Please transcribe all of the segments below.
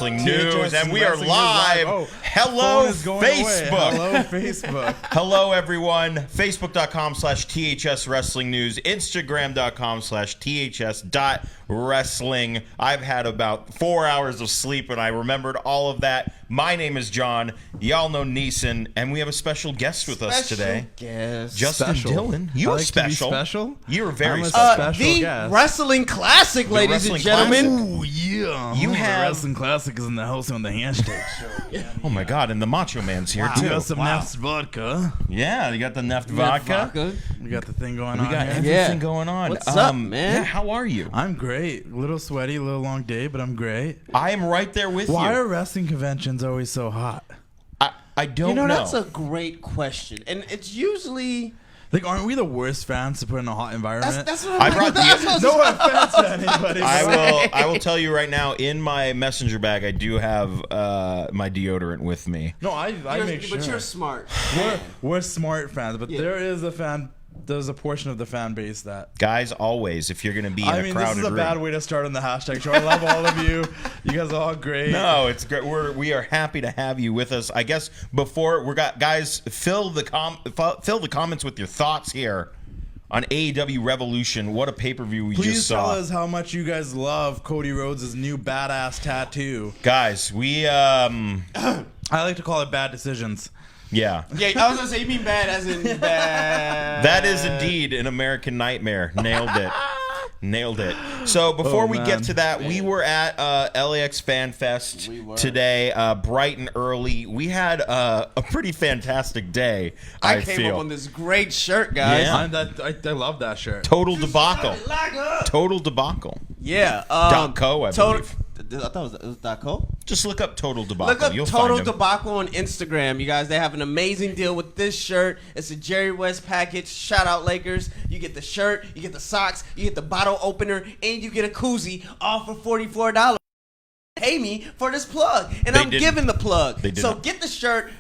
Wrestling News, and we are Wrestling live. News live. Hello, Phone is going Facebook. away. Hello, Facebook. Hello, everyone. Facebook.com/THS Wrestling News. Instagram.com/THS.Wrestling. I've had about 4 hours of sleep, and I remembered all of that. My name is John. Y'all know Neeson, and we have a special guest with us today. Guest. Justin Special. Dillon. You I are like to be special. special? You are very I'm a special. special The guest. Wrestling Classic, ladies Wrestling and gentlemen. Classic. Oh, yeah. You the have- Wrestling Classic is in the house on the hashtag show. Oh, my God, and the Macho Man's here, We too. got some Nest vodka. Yeah, you got the Neft vodka. We got the thing going We on got here. everything Yeah. going on. What's up, man? Yeah, how are you? I'm great. A little sweaty, a little long day, but I'm great. I am right there with Why you. are wrestling conventions always so hot? I don't You know, know. that's a great question. And it's usually... Like, aren't we the worst fans to put in a hot environment? That's what I I'm brought like, the- No offense to anybody. I will tell you right now, in my messenger bag, I do have my deodorant with me. No, I make sure. But you're smart. We're smart fans, but Yeah. there is a fan. There's a portion of the fan base that. Guys, always, if you're going to be in I a mean, crowded this is a room. bad way to start on the hashtag show. I love all of you. You guys are all great. No, it's great. We are happy to have you with us. I guess before guys, fill the comments with your thoughts here on AEW Revolution. What a pay-per-view we Please just tell saw. us how much you guys love Cody Rhodes' new badass tattoo. Guys, we I like to call it bad decisions. yeah. Yeah, I was going to say, you mean bad as in bad. That is indeed an American nightmare. Nailed it. Nailed it. So before we man. get to that, we were at LAX Fan Fest today, bright and early. We had a pretty fantastic day, I came feel. up on this great shirt, guys. Yeah. I love that shirt. Total debacle. Total debacle. Yeah. .co, I believe. I thought it was .co. Just look up Total Debacle. Look up You'll Total find them. Debacle on Instagram, you guys. They have an amazing deal with this shirt. It's a Jerry West package. Shout out Lakers. You get the shirt, you get the socks, you get the bottle opener, and you get a koozie, all for $44. Pay me for this plug, and I'm giving the plug. So get the shirt,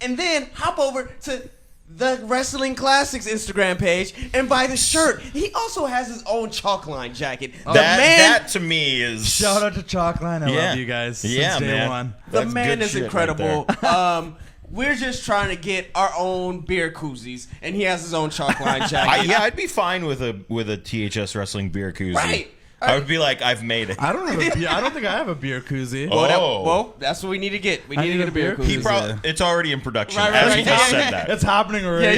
and then hop over to the Wrestling Classics Instagram page and buy the shirt. He also has his own chalk line jacket. That to me is... Shout out to Chalkline. I love you guys since day one. The That's man good is shit incredible. right We're just trying to get our own beer koozies, and he has his own chalk line jacket. I'd be fine with a THS Wrestling beer koozie. Right. I would be like, I've made it. I don't think I have a beer koozie. Oh. Well, that's what we need to get. We need to get a beer He koozie. it's already in production, Right, as right, he right. just Yeah, said that. It's happening already. Yeah,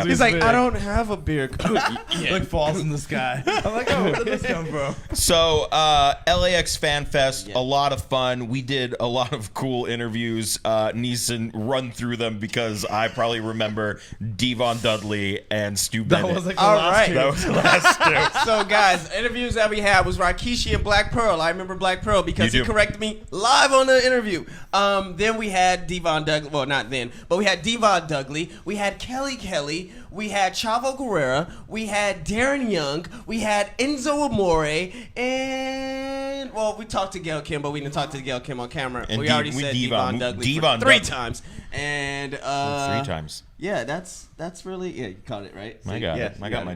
he's like, big. I don't have a beer koozie. Like falls in the sky. I'm like, oh, where did this come from? So, LAX Fan Fest, a lot of fun. We did a lot of cool interviews. Neeson, run through them because I probably remember Devon Dudley and Stu Bennett. That was like the All last right. two. That was the last two. So, guys, interviews that we had was Rikishi and Black Pearl. I remember Black Pearl because You he do. corrected me live on the interview. Then we had Devon Dudley. Well, not then, but we had Devon Dudley. We had Kelly. We had Chavo Guerrera. We had Darren Young. We had Enzo Amore. And, well, we talked to Gail Kim, but we didn't talk to Gail Kim on camera. And we already said Devon Dudley three times. And, 3 times. yeah, that's really, yeah, you caught it, right? I got Yeah, it. I got my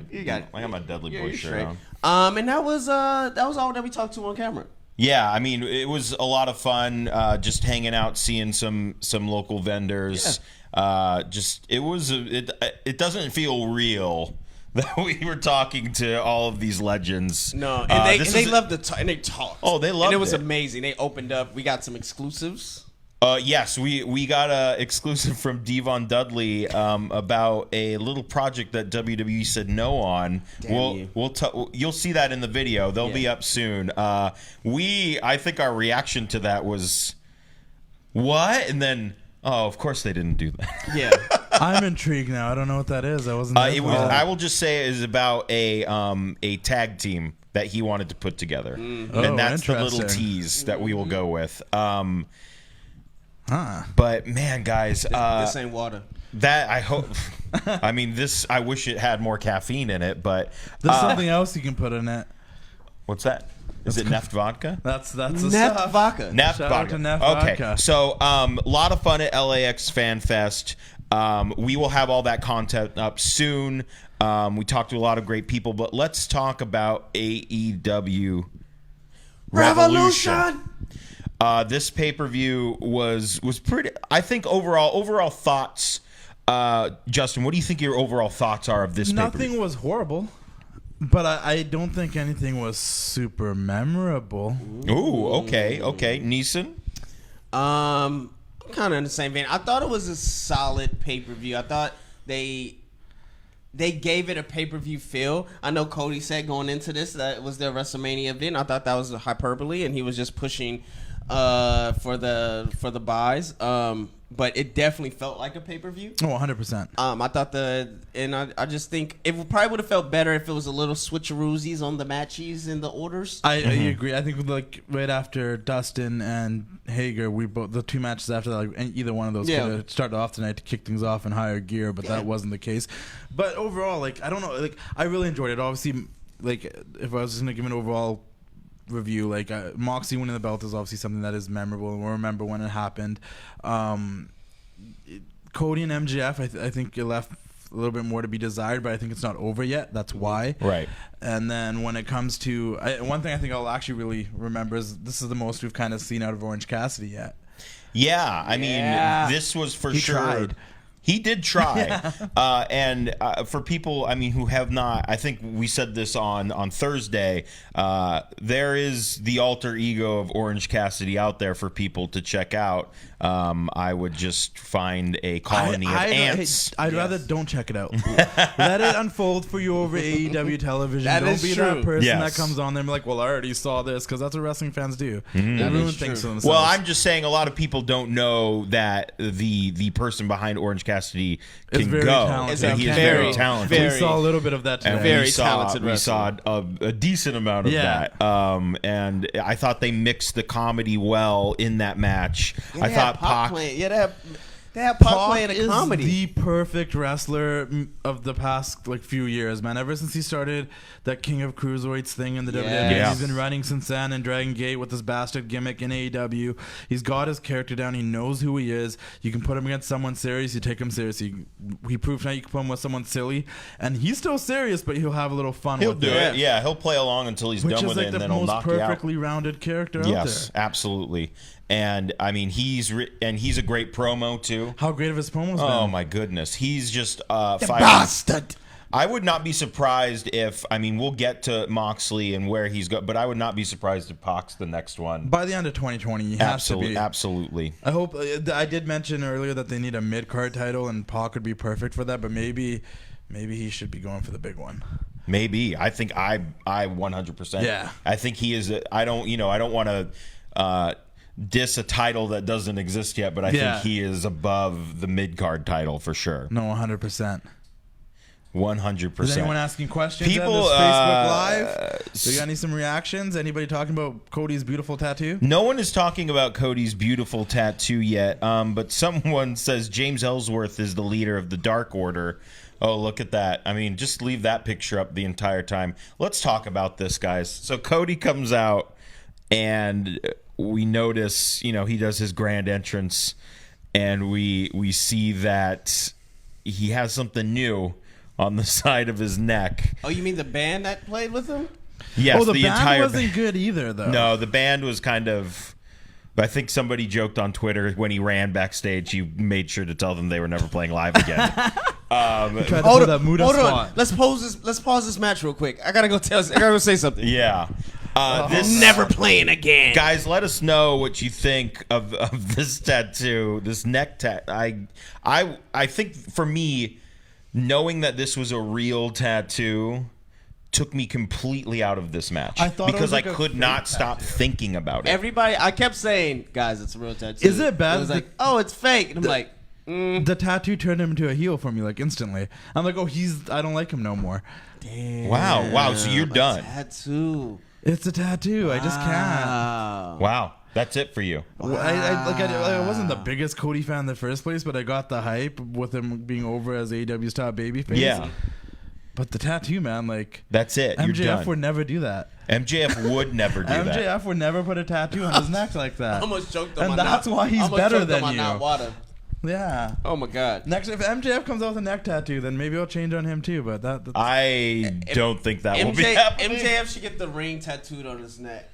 Dudley Yeah, Boy you're shirt straight. on. And that was all that we talked to on camera. Yeah, I mean, it was a lot of fun just hanging out, seeing some local vendors. It doesn't feel real that we were talking to all of these legends. No, and they loved and they talked. Oh, they loved it. And it was it. amazing. They opened up. We got some exclusives. Yes, we got a exclusive from Devon Dudley about a little project that WWE said no on. You'll see that in the video. They'll be up soon. I think our reaction to that was, what? And then, oh, of course they didn't do that. Yeah. I'm intrigued now. I don't know what that is. I wasn't. I will just say it is about a tag team that he wanted to put together, and that's the little tease that we will go with. But man, guys, this ain't water. That I hope. I mean, this. I wish it had more caffeine in it, but there's something else you can put in it. What's that? Is it Neft vodka? That's the Neft stuff. vodka. Neft Shout vodka. out to Neft Okay, vodka. so a lot of fun at LAX Fan Fest. We will have all that content up soon. We talked to a lot of great people, but let's talk about AEW Revolution. This pay-per-view was pretty. I think overall thoughts. Justin, what do you think your overall thoughts are of this pay-per-view? Nothing was horrible, but I don't think anything was super memorable. Ooh, okay. Neeson? I'm kind of in the same vein. I thought it was a solid pay-per-view. I thought they gave it a pay-per-view feel. I know Cody said going into this that it was their WrestleMania event. I thought that was a hyperbole, and he was just pushing for the buys. But it definitely felt like a pay-per-view. Oh, 100%. I thought I just think it probably would have felt better if it was a little switcheroosies on the matches and the orders. I agree. I think like right after Dustin and Hager, the two matches after that, like either one of those could have started off tonight to kick things off in higher gear, but that wasn't the case. But overall, like I don't know, like I really enjoyed it. Obviously, like if I was just gonna give an overall review, like Moxie winning the belt is obviously something that is memorable, and we'll remember when it happened. Cody and MJF, I think it left a little bit more to be desired, but I think it's not over yet. That's why. Right. And then when it comes to one thing I think I'll actually really remember is this is the most we've kind of seen out of Orange Cassidy yet. Yeah, I mean, this was for sure. Tried. He did try. And for people, I mean, who have not, I think we said this on Thursday, there is the alter ego of Orange Cassidy out there for people to check out. I would just find a colony of ants. I'd rather don't check it out. Let it unfold for you over AEW television. Don't be true. that person that comes on there and be like, well, I already saw this, because that's what wrestling fans do. They ruin things for themselves. Well, I'm just saying a lot of people don't know that the person behind Orange Cassidy can go. Talented. He is very talented. We saw a little bit of that today. Very talented we saw a decent amount of that. And I thought they mixed the comedy well in that match. I thought Pac playing. They have Pac playing a comedy. The perfect wrestler of the past few years, man. Ever since he started that King of Cruiserweights thing in the WWE, he's been running since then and Dragon Gate with this bastard gimmick in AEW. He's got his character down. He knows who he is. You can put him against someone serious. You take him seriously. He proved tonight you can put him with someone silly, and he's still serious, but he'll have a little fun. He'll do it. Yeah, he'll play along until he's done with it, and then he'll knock you out. Which is the most perfectly rounded character out there. Yes, absolutely. And I mean, he's a great promo too. How great of his promos? Oh my goodness, he's just bastard. I would not be surprised if, I mean, we'll get to Moxley and where he's but I would not be surprised if Pac's the next one. By the end of 2020, he has to be. Absolutely. I hope. I did mention earlier that they need a mid-card title, and Pac would be perfect for that. But maybe he should be going for the big one. Maybe. I think I 100%. Yeah. I think he is. I don't want to diss a title that doesn't exist yet, but I think he is above the mid-card title for sure. No, 100%. 100%. Is anyone asking questions? People, on this Facebook Live? Do you got some reactions? Anybody talking about Cody's beautiful tattoo? No one is talking about Cody's beautiful tattoo yet, but someone says James Ellsworth is the leader of the Dark Order. Oh, look at that. I mean, just leave that picture up the entire time. Let's talk about this, guys. So Cody comes out, and we notice, he does his grand entrance, and we see that he has something new on the side of his neck. Oh, you mean the band that played with him? Yes, the band entire wasn't good either, though. No, the band was kind of. I think somebody joked on Twitter when he ran backstage, he made sure to tell them they were never playing live again. Hold on. Let's pause this match real quick. I gotta go say something. Yeah. This never playing again. Guys, let us know what you think of this tattoo, this neck tattoo. I think for me, knowing that this was a real tattoo took me completely out of this match. I thought because it was I could not stop thinking about it. Everybody, I kept saying, guys, it's a real tattoo. Is it bad? It was like, oh, it's fake. And I'm like, The tattoo turned him into a heel for me, instantly. I'm like, I don't like him no more. Damn. Wow, so you're done. Tattoo. It's a tattoo. I just can't. Wow. That's it for you. Wow. I wasn't the biggest Cody fan in the first place, but I got the hype with him being over as AEW's top babyface. Yeah. But the tattoo, man, that's it. You're MJF done. would never do that. MJF would never do that. MJF would never put a tattoo on his neck like that. I almost choked him. And that's why he's better than you. Yeah. Oh my God. Next, if MJF comes out with a neck tattoo, then maybe I'll change on him too. But I don't think that will be happening. MJF should get the ring tattooed on his neck.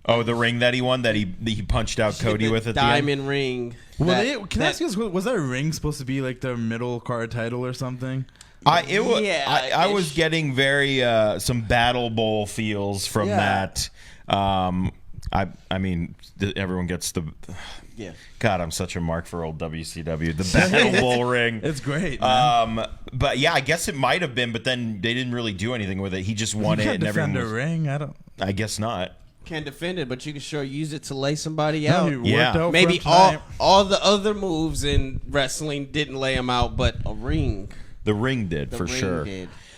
Oh, the ring that he won that he punched out Cody with at diamond ring. Can I ask you this? Was that ring supposed to be like the middle card title or something? I was getting very some Battle Bowl feels from that. I mean, everyone gets the. Yeah. God, I'm such a mark for old WCW. The Battle Bowl ring. It's great. Man. But yeah, I guess it might have been, but then they didn't really do anything with it. He just won it, and everyone. Defend a ring? I guess not. Can't defend it, but you can sure use it to lay somebody out. Maybe all the other moves in wrestling didn't lay him out, but a ring. The ring did for sure.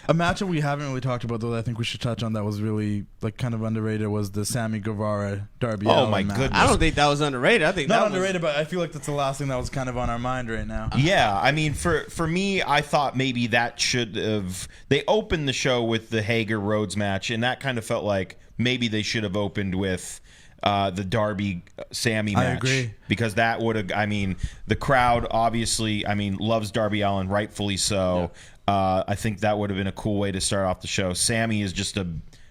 A match that we haven't really talked about, though, that I think we should touch on that was really like kind of underrated was the Sammy Guevara Darby Allin my match. goodness! I don't think that was underrated. I think not underrated, but I feel like that's the last thing that was kind of on our mind right now. Yeah, I mean, for me, I thought maybe that should have. They opened the show with the Hager Rhodes match, and that kind of felt like maybe they should have opened with the Darby Sammy match. I agree, because that would have. I mean, the crowd obviously, loves Darby Allin, rightfully so. Yeah. I think that would have been a cool way to start off the show. Sammy is just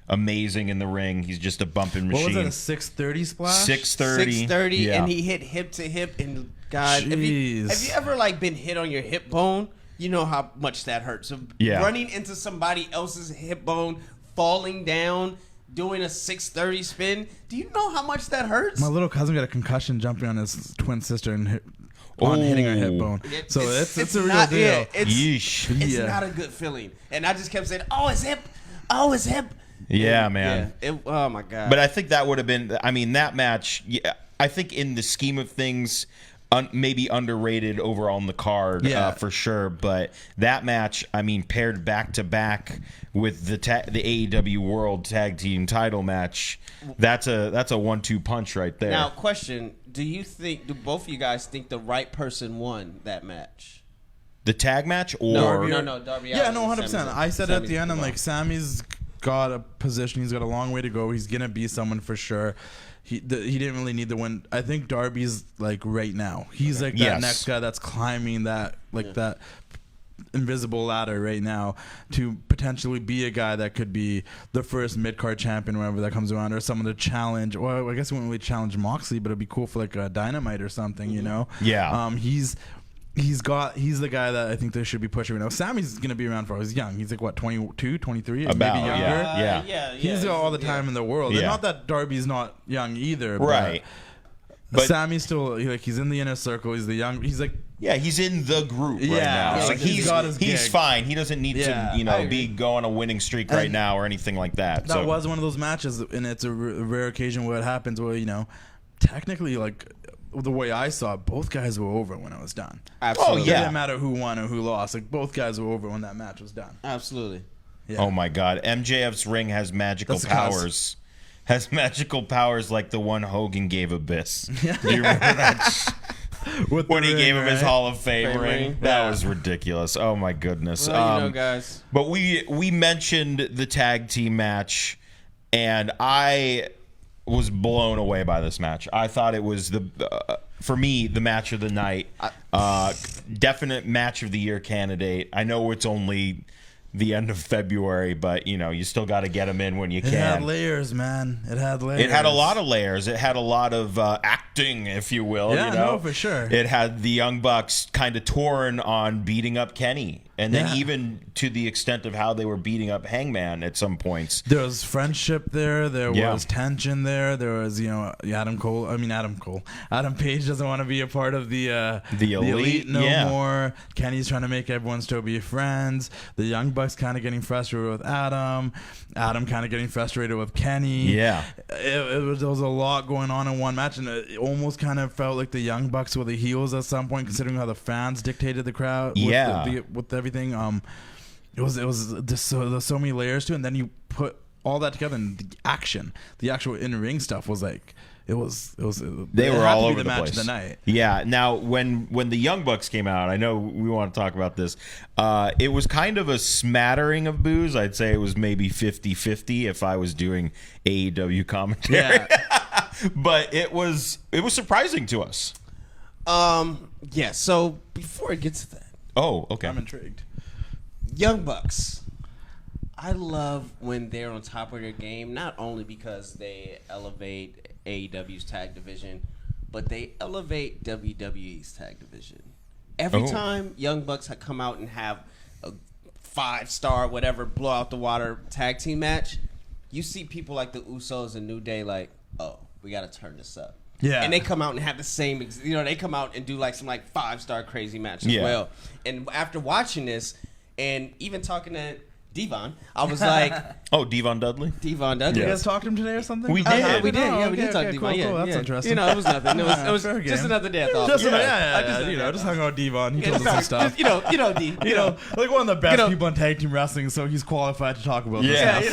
amazing in the ring. He's just a bumping machine. What was that, a 630 splash? 630, yeah. And he hit hip to hip. And God, have you ever been hit on your hip bone? You know how much that hurts. So running into somebody else's hip bone, falling down, doing a 630 spin. Do you know how much that hurts? My little cousin got a concussion jumping on his twin sister and hitting her hip bone. So it's a real deal. Yeah, it's not a good feeling. And I just kept saying, "Oh, his hip! Oh, his hip!" Yeah, man. Oh my God. But I think that would have been. That match. Yeah, I think in the scheme of things, maybe underrated overall on the card for sure. But that match, paired back to back with the AEW World Tag Team Title match, that's a 1-2 punch right there. Now, question. Do both of you guys think the right person won that match? The tag match? Or No, Darby Allin. Yeah, no, 100%. I said at the end, I'm like, Sammy's got a position. He's got a long way to go. He's going to be someone for sure. He didn't really need the win. I think Darby's right now. He's that next guy that's climbing that invisible ladder right now to potentially be a guy that could be the first mid-card champion whenever that comes around, or someone to challenge. Well, I guess we wouldn't really challenge Moxley, but it'd be cool for a Dynamite or something, you know? Yeah. He's the guy that I think they should be pushing right now. Sammy's going to be around for. He's young. He's 22, 23, maybe younger. Yeah. He's got all the time in the world. And not that Darby's not young either. Right. But Sammy's still he's in the inner circle. He's the young. He's he's in the group right now. Yeah, he's fine. He doesn't need to be going a winning streak right now or anything like that. That was one of those matches, and it's a rare occasion where it happens where technically the way I saw it, both guys were over when it was done. Absolutely. It didn't matter who won or who lost. Both guys were over when that match was done. Absolutely. Yeah. Oh my God, MJF's ring has magical powers. Has magical powers like the one Hogan gave Abyss. Do you remember that? When he gave him his Hall of Fame ring. That was ridiculous. Oh my goodness. Well, guys. But we mentioned the tag team match, and I was blown away by this match. I thought it was for me, the match of the night. Definite match of the year candidate. I know it's only the end of February, but you still got to get them in when you can. It had layers, man. It had layers. It had a lot of layers. It had a lot of acting, if you will. Yeah, no, for sure. It had the Young Bucks kind of torn on beating up Kenny. And then even to the extent of how they were beating up Hangman at some points. There was friendship there. There was tension there. There was, Adam Page doesn't want to be a part of the elite no more. Kenny's trying to make everyone still be friends. The Young Bucks kind of getting frustrated with Adam. Adam kind of getting frustrated with Kenny. Yeah. There was a lot going on in one match, and it almost kind of felt like the Young Bucks were the heels at some point, considering how the fans dictated the crowd with everything. It was just there's so many layers to it, and then you put all that together, and the actual in-ring stuff was they were all over the match of the night. Yeah. Now, when the Young Bucks came out, I know we want to talk about this. It was kind of a smattering of boos. I'd say it was maybe 50-50 if I was doing AEW commentary. Yeah. But it was surprising to us. Yeah. So before it gets to that. Oh, okay. I'm intrigued. Young Bucks. I love when they're on top of their game, not only because they elevate AEW's tag division, but they elevate WWE's tag division. Every time Young Bucks come out and have a 5-star, whatever, blow out the water tag team match, you see people like the Usos and New Day like, oh, we got to turn this up. Yeah. And they come out and have the same, they come out and do like some 5-star crazy match as well. And after watching this and even talking to Devon, I was like, oh, Devon Dudley? Devon Dudley. You guys talked to him today or something? We did. We did. We did talk to Devon. Cool. That's interesting. It was nothing. It was just another day at the office. Just hung out with Devon. He told us some stuff. D. Like one of the best people in tag team wrestling, so he's qualified to talk about this stuff.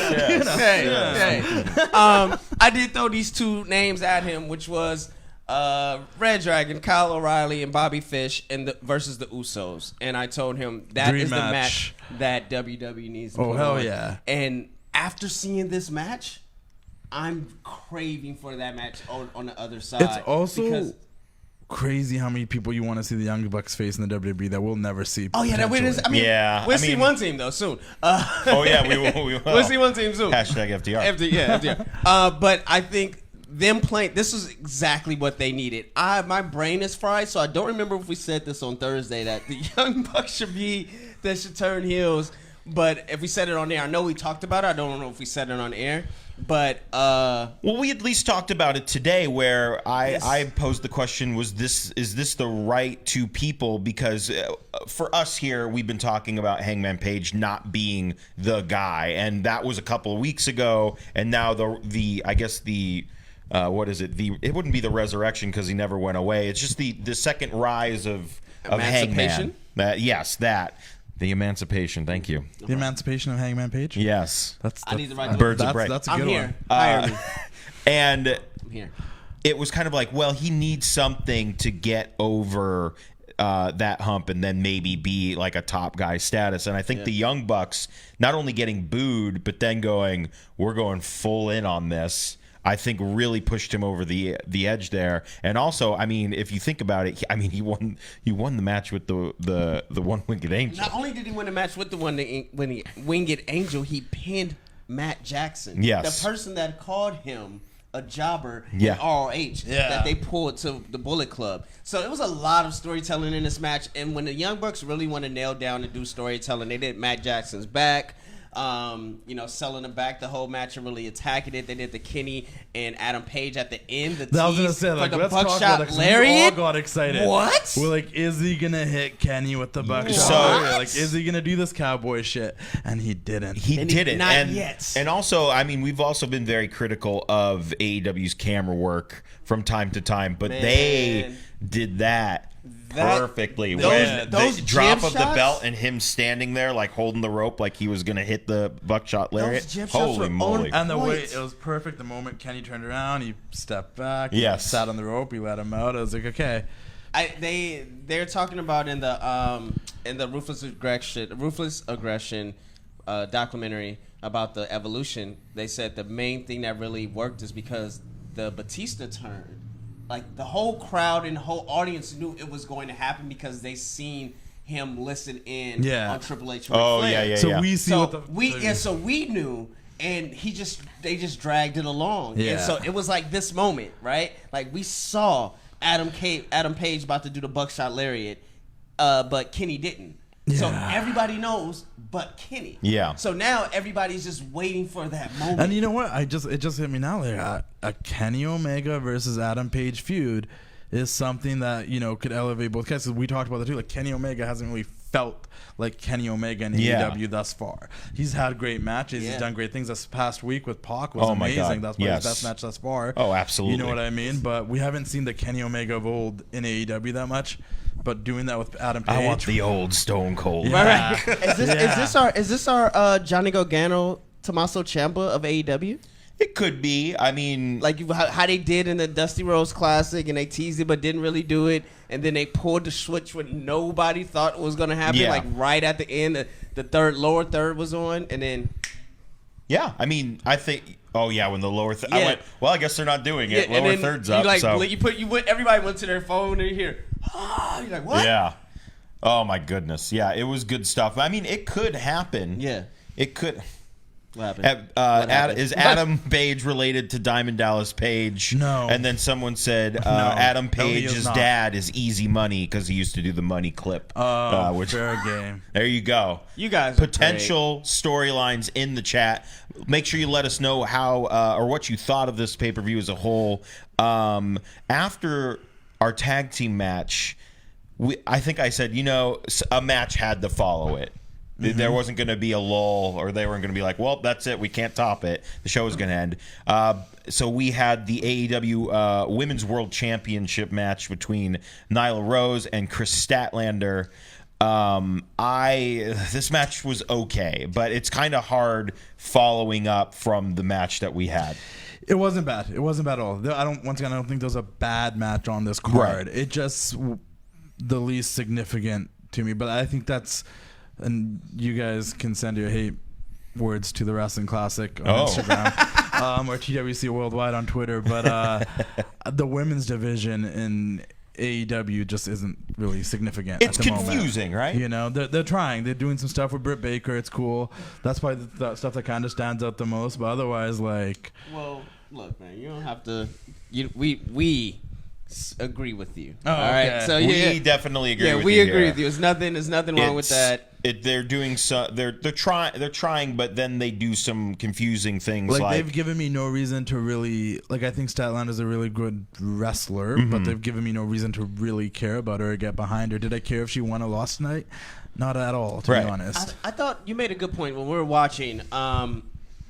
I did throw these 2 names at him, which was Red Dragon, Kyle O'Reilly, and Bobby Fish versus the Usos. And I told him that is the match that WWE needs to put on. Yeah. And after seeing this match, I'm craving for that match on the other side. It's also crazy how many people you want to see the Young Bucks face in the WWE that we'll never see. Oh, yeah. We'll see one team, though, soon. We will. We'll see one team soon. Hashtag FDR. FDR. But I think them playing, this is exactly what they needed. My brain is fried, so I don't remember if we said this on Thursday that the Young Bucks should turn heels. But if we said it on air, I know we talked about it. I don't know if we said it on air. But we at least talked about it today, where I posed the question: is this the right 2 people? Because for us here, we've been talking about Hangman Page not being the guy, and that was a couple of weeks ago. And now what is it? It wouldn't be the resurrection because he never went away. It's just the second rise of Hangman. That. The emancipation. Thank you. The emancipation of Hangman Page? Yes. I need the right Birds of Prey. That's a good one. Hire me. And I'm here. It was kind of like, well, he needs something to get over that hump and then maybe be like a top guy status. And I think the Young Bucks not only getting booed, but then going, we're going full in on this, I think really pushed him over the edge there. And also, I mean, if you think about it, he won the match with the one-winged angel. Not only did he win the match with the winged angel, he pinned Matt Jackson. Yes. The person that called him a jobber in ROH that they pulled to the Bullet Club. So it was a lot of storytelling in this match. And when the Young Bucks really want to nail down and do storytelling, they did Matt Jackson's back. Selling them back the whole match and really attacking it. They did the Kenny and Adam Page at the end. The I was gonna say, like, let's talk about it. We all got excited. What? We're like, is he gonna hit Kenny with the buckshot? Like, is he gonna do this cowboy shit? And he didn't. He didn't. Not yet. And also, I mean, we've also been very critical of AEW's camera work from time to time, but they did that perfectly. Those the drop of the shots? belt and him standing there like holding the rope like he was gonna hit the buckshot lariat. Holy moly. And the way it was perfect. The moment Kenny turned around, he stepped back, he sat on the rope, he let him out. I was like, okay. They're talking about in the Ruthless Aggression documentary about the Evolution. They said the main thing that really worked is because the Batista turn. Like, the whole crowd and the whole audience knew it was going to happen because they seen him listen in on Triple H. So we knew, and they just dragged it along. Yeah. And so it was like this moment, right? Like, we saw Adam Page about to do the buckshot lariat, but Kenny didn't. Yeah. So everybody knows but Kenny. Yeah. So now everybody's just waiting for that moment. And you know what? It just hit me now. Like, a Kenny Omega versus Adam Page feud is something that, could elevate both guys. We talked about that too. Like, Kenny Omega hasn't really felt like Kenny Omega in AEW thus far. He's had great matches. He's done great things. This past week with Pac was amazing. That's his best match thus far. Oh, absolutely. You know what I mean? But we haven't seen the Kenny Omega of old in AEW that much. But doing that with Adam Page, I want the old Stone Cold. Yeah. Right. Is this our Johnny Gargano, Tommaso Ciampa of AEW? It could be. I mean, like how they did in the Dusty Rhodes Classic, and they teased it but didn't really do it, and then they pulled the switch when nobody thought was going to happen. Like right at the end, the lower third was on, and then. Yeah, I mean, I think. Oh yeah, when the lower I went. Well, I guess they're not doing it. Lower third's up. Everybody went to their phone and you hear. You're like, what? Yeah. Oh my goodness. Yeah, it was good stuff. I mean, it could happen. Yeah. It could. What happened? Is Adam Page related to Diamond Dallas Page? No. And then someone said Adam Page's dad is Easy Money because he used to do the Money Clip. Which fair game. There you go. You guys potential storylines in the chat. Make sure you let us know how or what you thought of this pay-per-view as a whole. After our tag team match, I think I said, a match had to follow it. There wasn't going to be a lull, or they weren't going to be like, well, that's it. We can't top it. The show was going to end. So we had the AEW Women's World Championship match between Nyla Rose and Chris Statlander. This match was okay, but it's kind of hard following up from the match that we had. It wasn't bad. It wasn't bad at all. I don't think there was a bad match on this card. Right. It just the least significant to me, but I think that's. And you guys can send your hate words to the Wrestling Classic on Instagram or TWC Worldwide on Twitter. But the women's division in AEW just isn't really significant. It's at the confusing, moment. right? They're trying. They're doing some stuff with Britt Baker. It's cool. That's probably the stuff that kind of stands out the most. But otherwise, well, look, man, you don't have to. We agree with you. Oh, all right. Okay. So we definitely agree. Yeah, we agree with you. There's nothing wrong with that. They're doing they're trying, but then they do some confusing things. Like they've given me no reason to really I think Statlander's a really good wrestler, but they've given me no reason to really care about her or get behind her. Did I care if she won or lost tonight? Not at all, to be honest. I thought you made a good point when we were watching.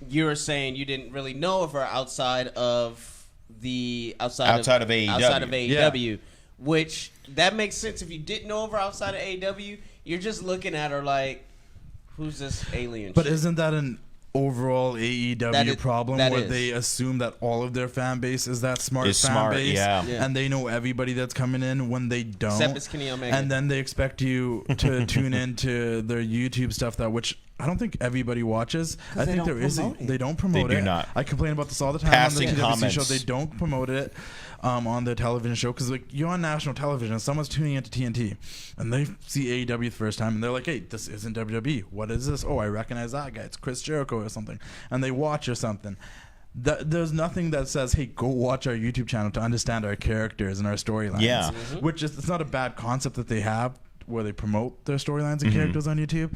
You were saying you didn't really know of her outside of AEW. Outside of AEW, which that makes sense. If you didn't know of her outside of AEW, you're just looking at her like, who's this alien? But shit? isn't that an overall AEW problem where they assume that all of their fan base is that smart base, and they know everybody that's coming in when they don't, except it's Kenny Omega, and then they expect you to tune into their YouTube stuff which I don't think everybody watches. I think they don't promote it. They do not. I complain about this all the time Passing on the comments. TWC show. They don't promote it on their television show because you're on national television and someone's tuning into TNT and they see AEW the first time and they're like, hey, this isn't WWE. What is this? Oh, I recognize that guy. It's Chris Jericho or something. And they watch or something. There's nothing that says, hey, go watch our YouTube channel to understand our characters and our storylines. Yeah. Which is, it's not a bad concept that they have where they promote their storylines and characters on YouTube.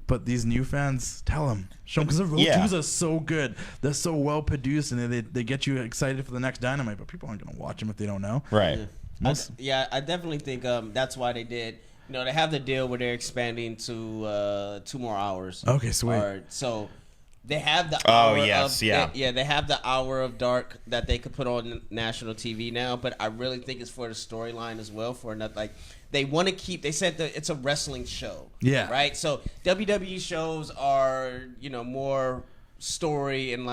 But these new fans, tell them. Show them, because the road twos are so good. They're so well produced, and they get you excited for the next Dynamite. But people aren't going to watch them if they don't know. Right. I definitely think that's why they did. They have the deal where they're expanding to 2 more hours. Okay, sweet. So they have the hour they have the hour of dark that they could put on national TV now. But I really think it's for the storyline as well. For another, they want to keep. They said that it's a wrestling show. Yeah. Right. So WWE shows are more story and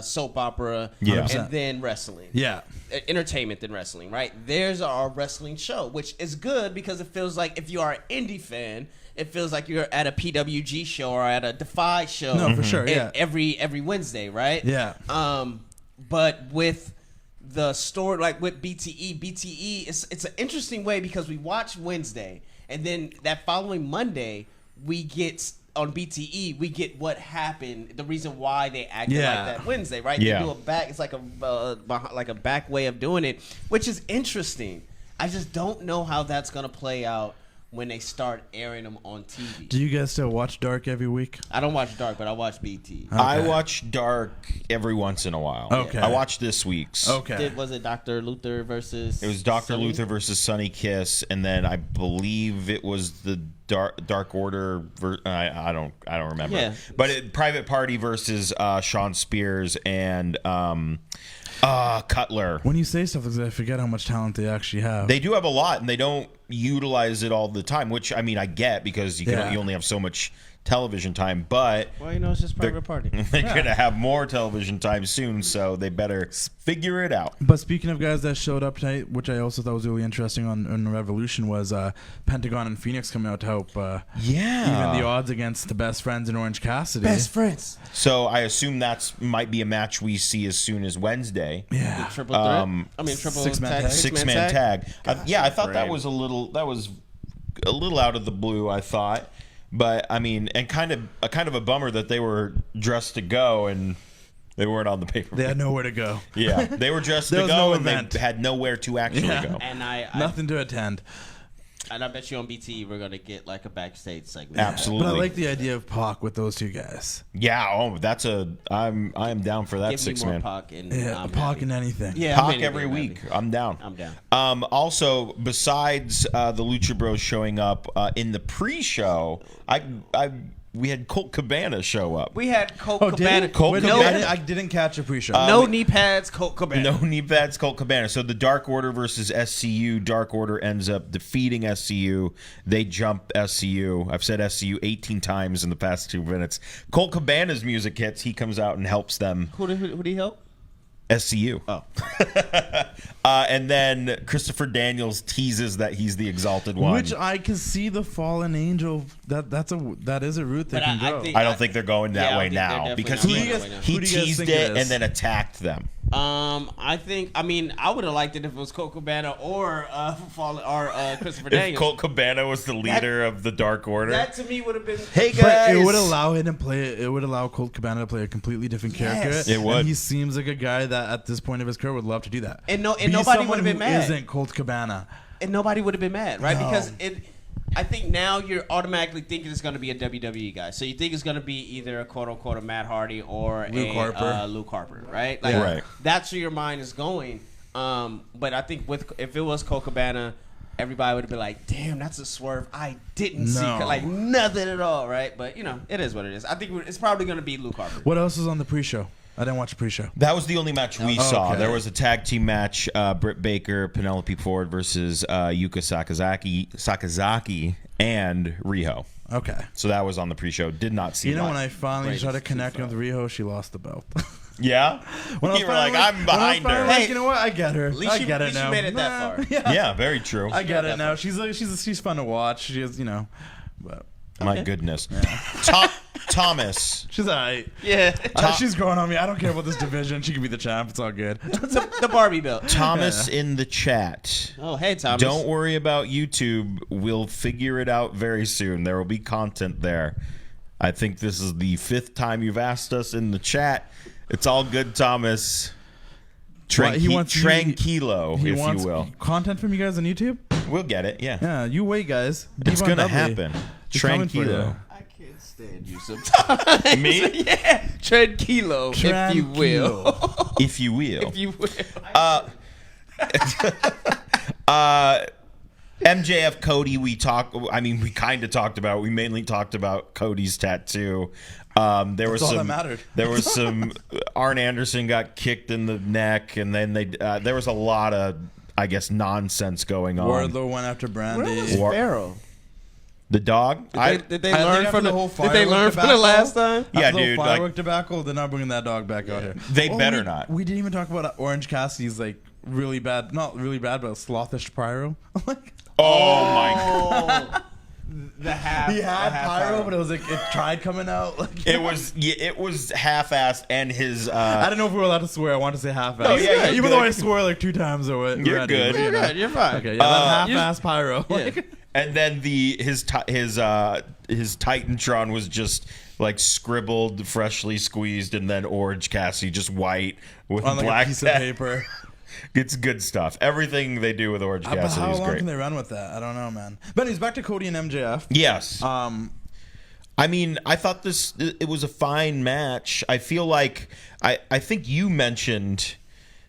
soap opera. Yeah. And then wrestling. Yeah. Entertainment than wrestling. Right. There's our wrestling show, which is good because it feels like if you are an indie fan, it feels like you're at a PWG show or at a Defy show. No, for sure. Yeah. Every Wednesday. Right. Yeah. But with the story, with BTE, it's an interesting way because we watch Wednesday and then that following Monday we get on BTE we get what happened, the reason why they acted like that Wednesday, right? Yeah. They do a back. It's like a back way of doing it, which is interesting. I just don't know how that's gonna play out when they start airing them on TV. Do you guys still watch Dark every week? I don't watch Dark, but I watch BT. Okay. I watch Dark every once in a while. Okay. I watched this week's. Okay. Was it Dr. Luther versus? It was Dr. Sonny? Luther versus Sonny Kiss, and then I believe it was the Dark Order. I don't remember. Yeah. But Private Party versus Sean Spears and Cutler. When you say stuff like that, I forget how much talent they actually have. They do have a lot, and they don't utilize it all the time, which I get because you only have so much television time, but it's just Private Party. They're gonna have more television time soon, so they better figure it out. But speaking of guys that showed up tonight, which I also thought was really interesting on Revolution, was Pentagon and Phoenix coming out to help even the odds against the Best Friends and Orange Cassidy. Best friends. So I assume might be a match we see as soon as Wednesday. Yeah. Triple threat. Triple six-man tag. Six-man tag. Gosh, I thought that was a little out of the blue, I thought. But I mean, and kind of a bummer that they were dressed to go and they weren't on the paper. They had nowhere to go. Yeah, they were dressed to There was go no and event. they had nowhere to actually go. And Nothing to attend. And I bet you on BT we're gonna get like a backstage segment. Absolutely. But I like the idea of Pac with those two guys. Yeah. Oh, I am down for that Give six me more man. Pac and Yeah, I'm Pac happy. and anything. Yeah, I'm Pac anything, every I'm week. happy. I'm down. I'm down. Also, besides the Lucha Bros showing up in the pre-show, we had Colt Cabana show up. We had Colt Oh, did Cabana. it? Colt Wait, Cabana? I didn't catch a pre-show. No knee pads, Colt Cabana. No knee pads, Colt Cabana. So the Dark Order versus SCU. Dark Order ends up defeating SCU. They jump SCU. I've said SCU 18 times in the past 2 minutes. Colt Cabana's music hits. He comes out and helps them. Who did he help? SCU. Oh. And then Christopher Daniels teases that he's the Exalted One. Which I can see the fallen angel. That is a route they But can I go. think- I don't think they're going that Yeah, I way think they're now definitely because not he, going that way now. he Who do you guys teased think it it is? and then attacked them. I mean, I would have liked it if it was Colt Cabana or Christopher If Daniels. Colt Cabana was the leader of the Dark Order. That to me would have been. Hey But guys, it would allow him to play. It would allow Colt Cabana to play a completely different character. Yes. It would. And he seems like a guy that, at this point of his career, would love to do that. And Be nobody someone would have been who mad. Isn't Colt Cabana? And nobody would have been mad, right? No. Because I think now you're automatically thinking it's going to be a WWE guy. So you think it's going to be either a quote unquote a Matt Hardy or Luke Harper. Luke Harper, right? Like, Right. That's where your mind is going. But I think if it was Colt Cabana, everybody would have been like, "Damn, that's a swerve I didn't see, No. like nothing at all," right? But it is what it is. I think it's probably going to be Luke Harper. What else was on the pre-show? I didn't watch the pre-show. that was the only match we saw. okay. There was a tag team match: Britt Baker, Penelope Ford versus Yuka Sakazaki, and Riho. Okay. So that was on the pre-show. Did not see. You know, that. when I finally Brady's started too connecting far. with Riho, she lost the belt. Yeah, When I you was were like, finally- I'm behind when I was her. finally like, Hey, you know what? I get her. at least I you- get at it least you now. made it that far. Yeah. Yeah, very true. I get it that now. far. She's fun to watch. She is, but My goodness. Thomas. she's alright. Yeah, She's growing on me. I don't care about this division. She can be the champ. It's all good. the Barbie belt. Thomas in the chat. Oh, hey Thomas. Don't worry about YouTube. We'll figure it out very soon. There will be content there. I think this is the 5th time you've asked us in the chat. It's all good, Thomas. He wants Tranquilo, He if wants you will. content from you guys on YouTube. We'll get it, yeah. Yeah, you wait, guys. It's Devon going to Dudley. happen. He's coming for you. Tranquilo. I can't stand you sometimes. Me? Yeah, tranquilo, if you will. If you will. If you will. MJF Cody, we kind of talked about. We mainly talked about Cody's tattoo. There was all that some. mattered. There was some. Arn Anderson got kicked in the neck, and then there was a lot of, I guess, nonsense going on. Wardlow went after Brandy. Where was Pharaoh? The dog. Did they I learn think from after the the whole Did they learn firework from the debacle- last time? Yeah, After the dude, firework debacle, they're not bringing that dog back out here. They better we, not. We didn't even talk about Orange Cassidy's really bad, not really bad, but slothish pyro. Oh my! The half. He had the half pyro, but it was it tried coming out. It was half-assed, and his. I don't know if we were allowed to swear. I wanted to say half-ass. No, yeah, you're even though good. I swore 2 times or what. You're already, good. but, You're good. You're fine. Okay, yeah, that half-ass pyro. Yeah. And then his Titantron was just scribbled, freshly squeezed, and then Orange Cassidy just white with On black a piece of paper. It's good stuff. Everything they do with Orange But Cassidy how is long great. can they run with that? I don't know, man. But he's back to Cody and MJF. Yes. I mean, I thought it was a fine match. I feel like I think you mentioned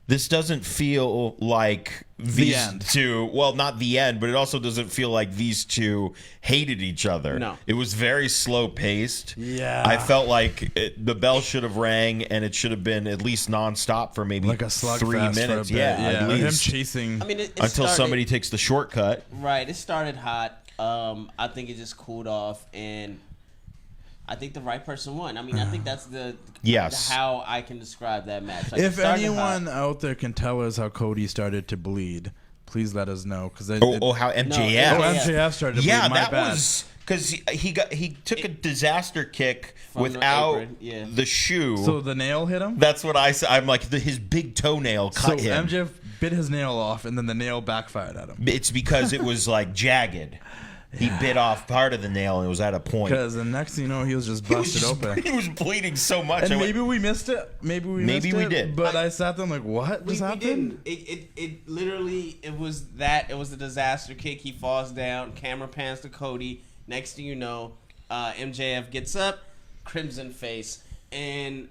this doesn't feel like these end. two. Well, not the end, but it also doesn't feel like these two hated each other. No. It was very slow paced. Yeah. I felt like the bell should have rang and it should have been at least nonstop for maybe Like a slugfest 3 for a minutes. bit. Yeah, at him least chasing. I mean, it until started, somebody takes the shortcut. Right. It started hot. I think it just cooled off, and I think the right person won. I mean, I think that's Yes. how I can describe that match. Like, it If started anyone hot. out there can tell us how Cody started to bleed, please let us know. Because How MJF. MJF started to bleed. Yeah, My that bad. was because he took a disaster kick From the without apron, yeah. the shoe. So the nail hit him. That's what I said. I'm like his big toenail cut So him. MJF bit his nail off, and then the nail backfired at him. It's because it was jagged. He bit off part of the nail and it was at a point. Because the next thing you know, he was just busted open. He was bleeding so much. And maybe we missed it. Maybe we did. But I sat there like, what just happened? We didn't. It literally, it was the disaster kick. He falls down. Camera pans to Cody. Next thing you know, MJF gets up, crimson face, and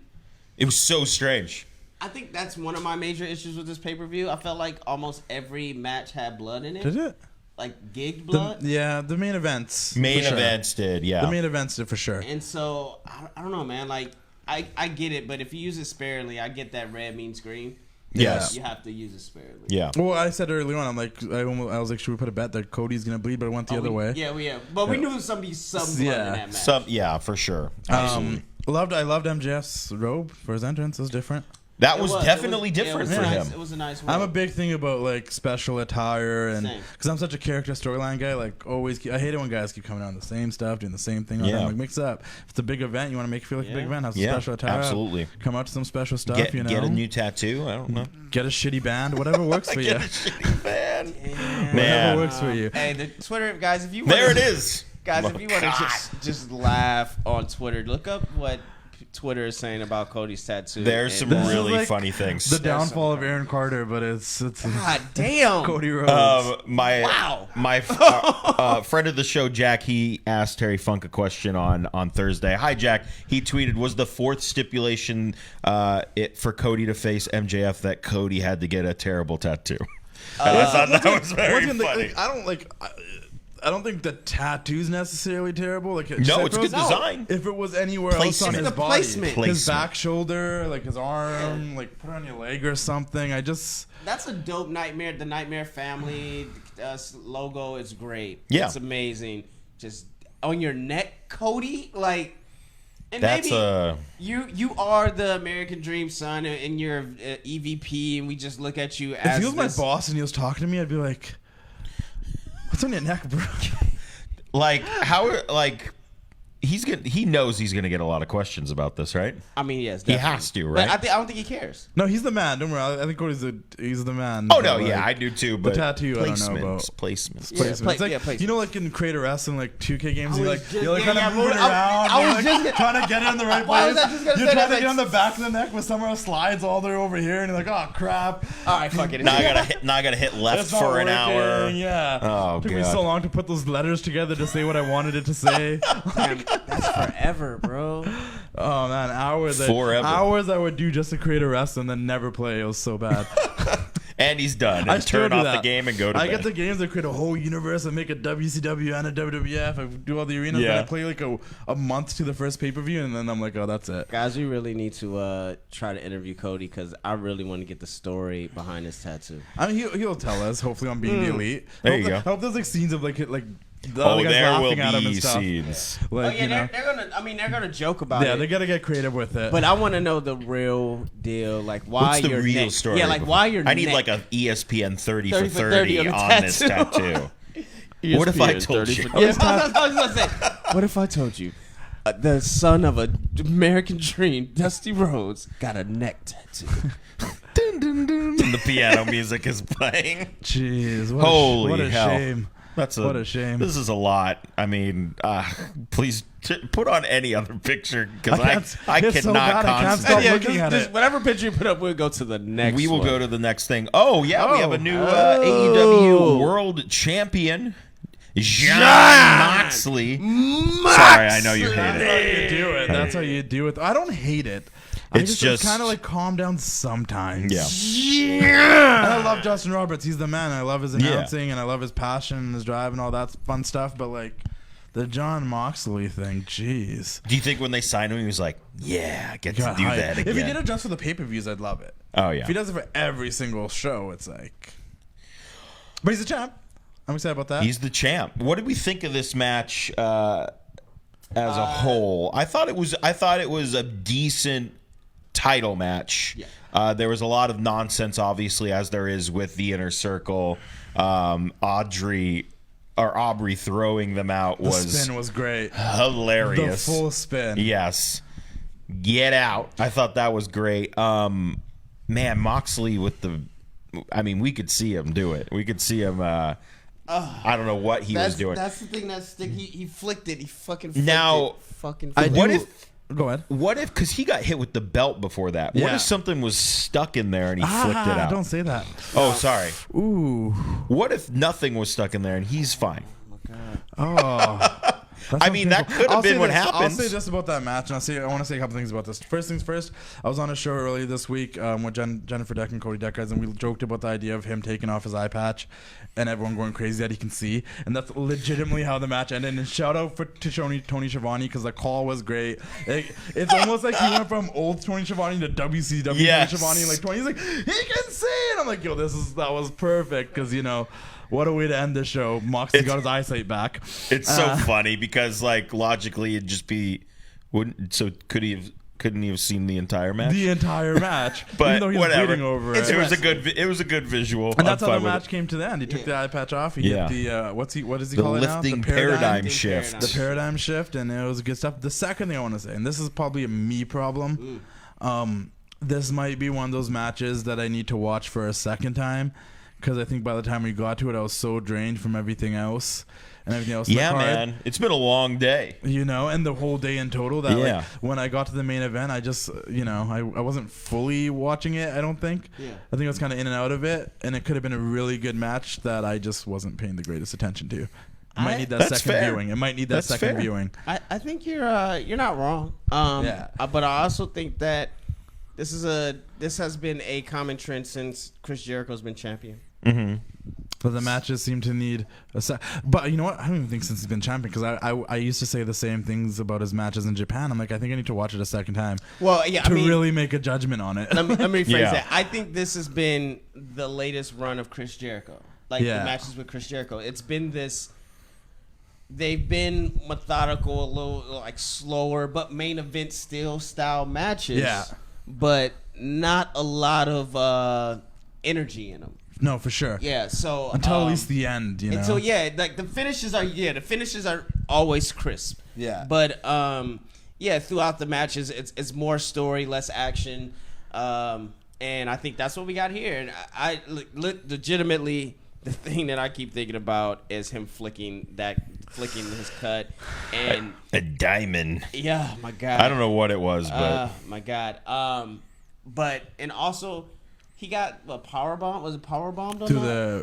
it was so strange. I think that's one of my major issues with this pay-per-view. I felt like almost every match had blood in it. Did it? Like gigged blood? The main events. Main events did, yeah. The main events did for sure. And so, I don't know, man. Like, I get it, but if you use it sparingly, I get that red means green. Yes. You have to use it sparingly. Yeah. Well, I said early on, I was like, should we put a bet that Cody's going to bleed, but it went the other way? Yeah. But we knew there was some blood in that match. For sure. Absolutely. I loved MJF's robe for his entrance. It was different. That was definitely different for him. It was a nice robe. I'm a big thing about like special attire, and because I'm such a character storyline guy, like always, I hate it when guys keep coming out on the same stuff, doing the same thing. Yeah. Like mix it up. If it's a big event, you want to make it feel like a big event. Have some special attire. Absolutely. Come out to some special stuff. Get a new tattoo. I don't know. Get a shitty band. Whatever works for you. Get a shitty band. Whatever works for you. Hey, the Twitter guys, if you want there it is, guys, if you want to just laugh on Twitter, look up what Twitter is saying about Cody's tattoo. There's some really funny things. The downfall of Aaron Carter, but it's God damn Cody Rhodes. My friend of the show, Jack, he asked Terry Funk a question on Thursday. Hi, Jack. He tweeted, was the fourth stipulation for Cody to face MJF that Cody had to get a terrible tattoo? And I thought that was very funny. I don't think the tattoo's necessarily terrible. Like, no, it's good design. If it was anywhere else on his body, his back shoulder, like his arm, like put it on your leg or something. That's a dope Nightmare. The Nightmare Family logo is great. Yeah, it's amazing. Just on your neck, Cody. Like, and that's maybe you are the American Dream, son, and you're EVP, and we just look at you as if he was my boss and he was talking to me, I'd be like, what's on your neck, bro? He knows he's gonna get a lot of questions about this, right? I mean, yes, definitely. He has to, right? But I don't think he cares. No, he's the man. Don't worry. I think Cody's he's the man. Oh no, yeah, I do too. But the tattoo, I don't know about placements. Placements. You know, like in Creator Wrestling, like 2K games, you're kind of moving around. I was just trying to get it in the right place. You're trying to get on the back of the neck, but somewhere slides all the way over here, and you're like, oh crap! All right, fuck it. Now I gotta hit left for an hour. Yeah. Oh, took me so long to put those letters together to say what I wanted it to say. That's forever, bro. Oh man, hours I would do just to create a wrestling and then never play. It was so bad. And he's done. And turn off the game and go to bed. I get the games that create a whole universe and make a WCW and a WWF. I do all the arenas. Yeah. I play like a month to the first pay-per-view and then I'm like, oh, that's it. Guys, we really need to try to interview Cody because I really want to get the story behind his tattoo. I mean, he'll tell us, hopefully, on Being the Elite. There you go. I hope there's like scenes of like there will be scenes. Like, they're gonna joke about it. Yeah, they gotta get creative with it. But I want to know the real deal, like why What's the real story? Yeah, like why you're. I need like a ESPN 30 for 30 on this tattoo. What if I told you? I was gonna say, what if I told you the son of an American Dream, Dusty Rhodes, got a neck tattoo? Dun, dun, dun. And the piano music is playing. Jeez, what a hell. shame. What a shame. This is a lot. I mean, please put on any other picture because I cannot concentrate. Looking at it. Whatever picture you put up, we'll go to the next. We will go to the next thing. We have a new AEW World Champion, Jon Moxley. Sorry, I know you hate it. That's how you do it. I don't hate it. It's just kind of like calm down sometimes. Yeah. And I love Justin Roberts. He's the man. I love his announcing and I love his passion and his drive and all that fun stuff. But like the Jon Moxley thing, jeez. Do you think when they signed him, he was like, "Yeah, I get to do that again"? If he did it just for the pay-per-views, I'd love it. Oh yeah. If he does it for every single show, it's like. But he's a champ. I'm excited about that. He's the champ. What did we think of this match as a whole? I thought it was a decent title match. Yeah. There was a lot of nonsense, obviously, as there is with the Inner Circle. Aubrey throwing them out the spin was great, hilarious. The full spin, yes. Get out! I thought that was great. Man, Moxley with the. I mean, we could see him do it. We could see him I don't know what he was doing. That's the thing that stick. He flicked it. He fucking flicked now. it. Fucking. What if? Go ahead. What if? Because he got hit with the belt before that. What Yeah. if something was stuck in there and he flicked it out? Don't say that. Oh, sorry. Ooh. What if nothing was stuck in there and he's fine? Oh. I mean, that could have been what happened. I'll say this about that match, and I want to say a couple things about this. First things first, I was on a show earlier this week with Jennifer Deck and Cody Deckers, and we joked about the idea of him taking off his eye patch and everyone going crazy that he can see. And that's legitimately how the match ended. And shout out to Tony Schiavone, because the call was great. It's almost like he went from old Tony Schiavone to WCW Tony Schiavone. Like, Tony's like, he can see! And I'm like, yo, that was perfect, because, what a way to end the show. Moxley got his eyesight back. It's so funny because, like, logically it'd just be couldn't he have seen the entire match? The entire match. But even though he was whatever. bleeding over It was a good visual. And that's how the match came to the end. He took the eye patch off. He hit the what does he call it now? The paradigm shift. The paradigm shift, and it was good stuff. The second thing I want to say, and this is probably a me problem, this might be one of those matches that I need to watch for a second time, because I think by the time we got to it, I was so drained from everything else. Yeah, man. It's been a long day. And the whole day in total. That like, when I got to the main event, I just, I wasn't fully watching it, I don't think. Yeah. I think I was kind of in and out of it, and it could have been a really good match that I just wasn't paying the greatest attention to. I might need that second viewing. It might need that second viewing. I think you're not wrong. But I also think that this has been a common trend since Chris Jericho's been champion. Mm-hmm. But the matches seem to need but you know what? I don't even think since he's been champion, because I used to say the same things about his matches in Japan. I'm like, I think I need to watch it a second time. Well, yeah, really make a judgment on it. Let me rephrase that. I think this has been the latest run of Chris Jericho. The matches with Chris Jericho. It's been this. They've been methodical, a little like slower, but main event style matches. Yeah. But not a lot of energy in them. No, for sure. Yeah, so until at least the end, Until like the finishes are always crisp. Yeah. But throughout the matches, it's more story, less action, and I think that's what we got here. And I legitimately, the thing that I keep thinking about is him flicking his cut and a diamond. Yeah, my God. I don't know what it was, but my God. And also. He got a power bomb. Was it power bombed on the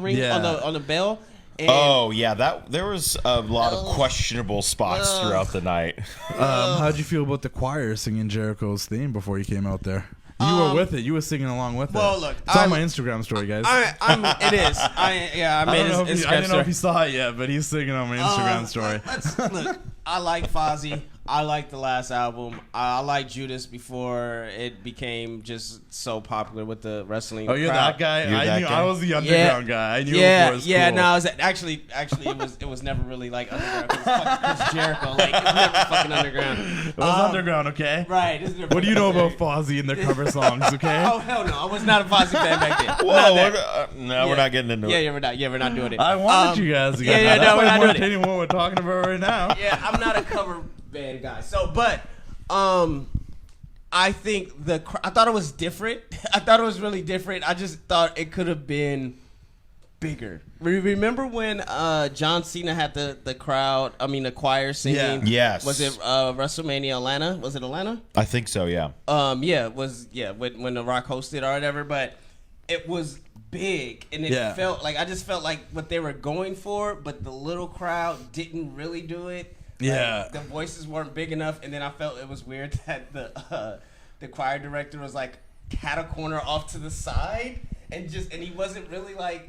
ring on the bell? And there was a lot of questionable spots throughout the night. How'd you feel about the choir singing Jericho's theme before you came out there? You were with it. You were singing along with it. Well, look, it's on my Instagram story, guys. It is. I made his Instagram I don't know if you saw it yet, but he's singing on my Instagram story. Look, I like Fozzy. I like the last album. I like Judas before it became just so popular with the wrestling. Oh, you're crowd. that guy? I was the underground guy. I knew it was cool. No, actually, it was never really like underground. It was fucking Chris Jericho. Like, it was never fucking underground. It was underground, okay? Right. What do you know about Fozzy and their cover songs, okay? Oh, hell no. I was not a Fozzy fan back then. Whoa, we're not getting into it. We're not doing it. I wanted you guys to get that. That's we're not doing entertaining what we're talking about right now. Yeah, I'm not a cover band guy. So, but I think I thought it was different. I thought it was really different. I just thought it could have been bigger. Remember when John Cena had the choir singing? Yeah. Yes. Was it WrestleMania Atlanta? Was it Atlanta? I think so, yeah. When The Rock hosted or whatever, but it was big and it I just felt like what they were going for, but the little crowd didn't really do it. Yeah, the voices weren't big enough, and then I felt it was weird that the choir director was like had a corner off to the side, and he wasn't really like.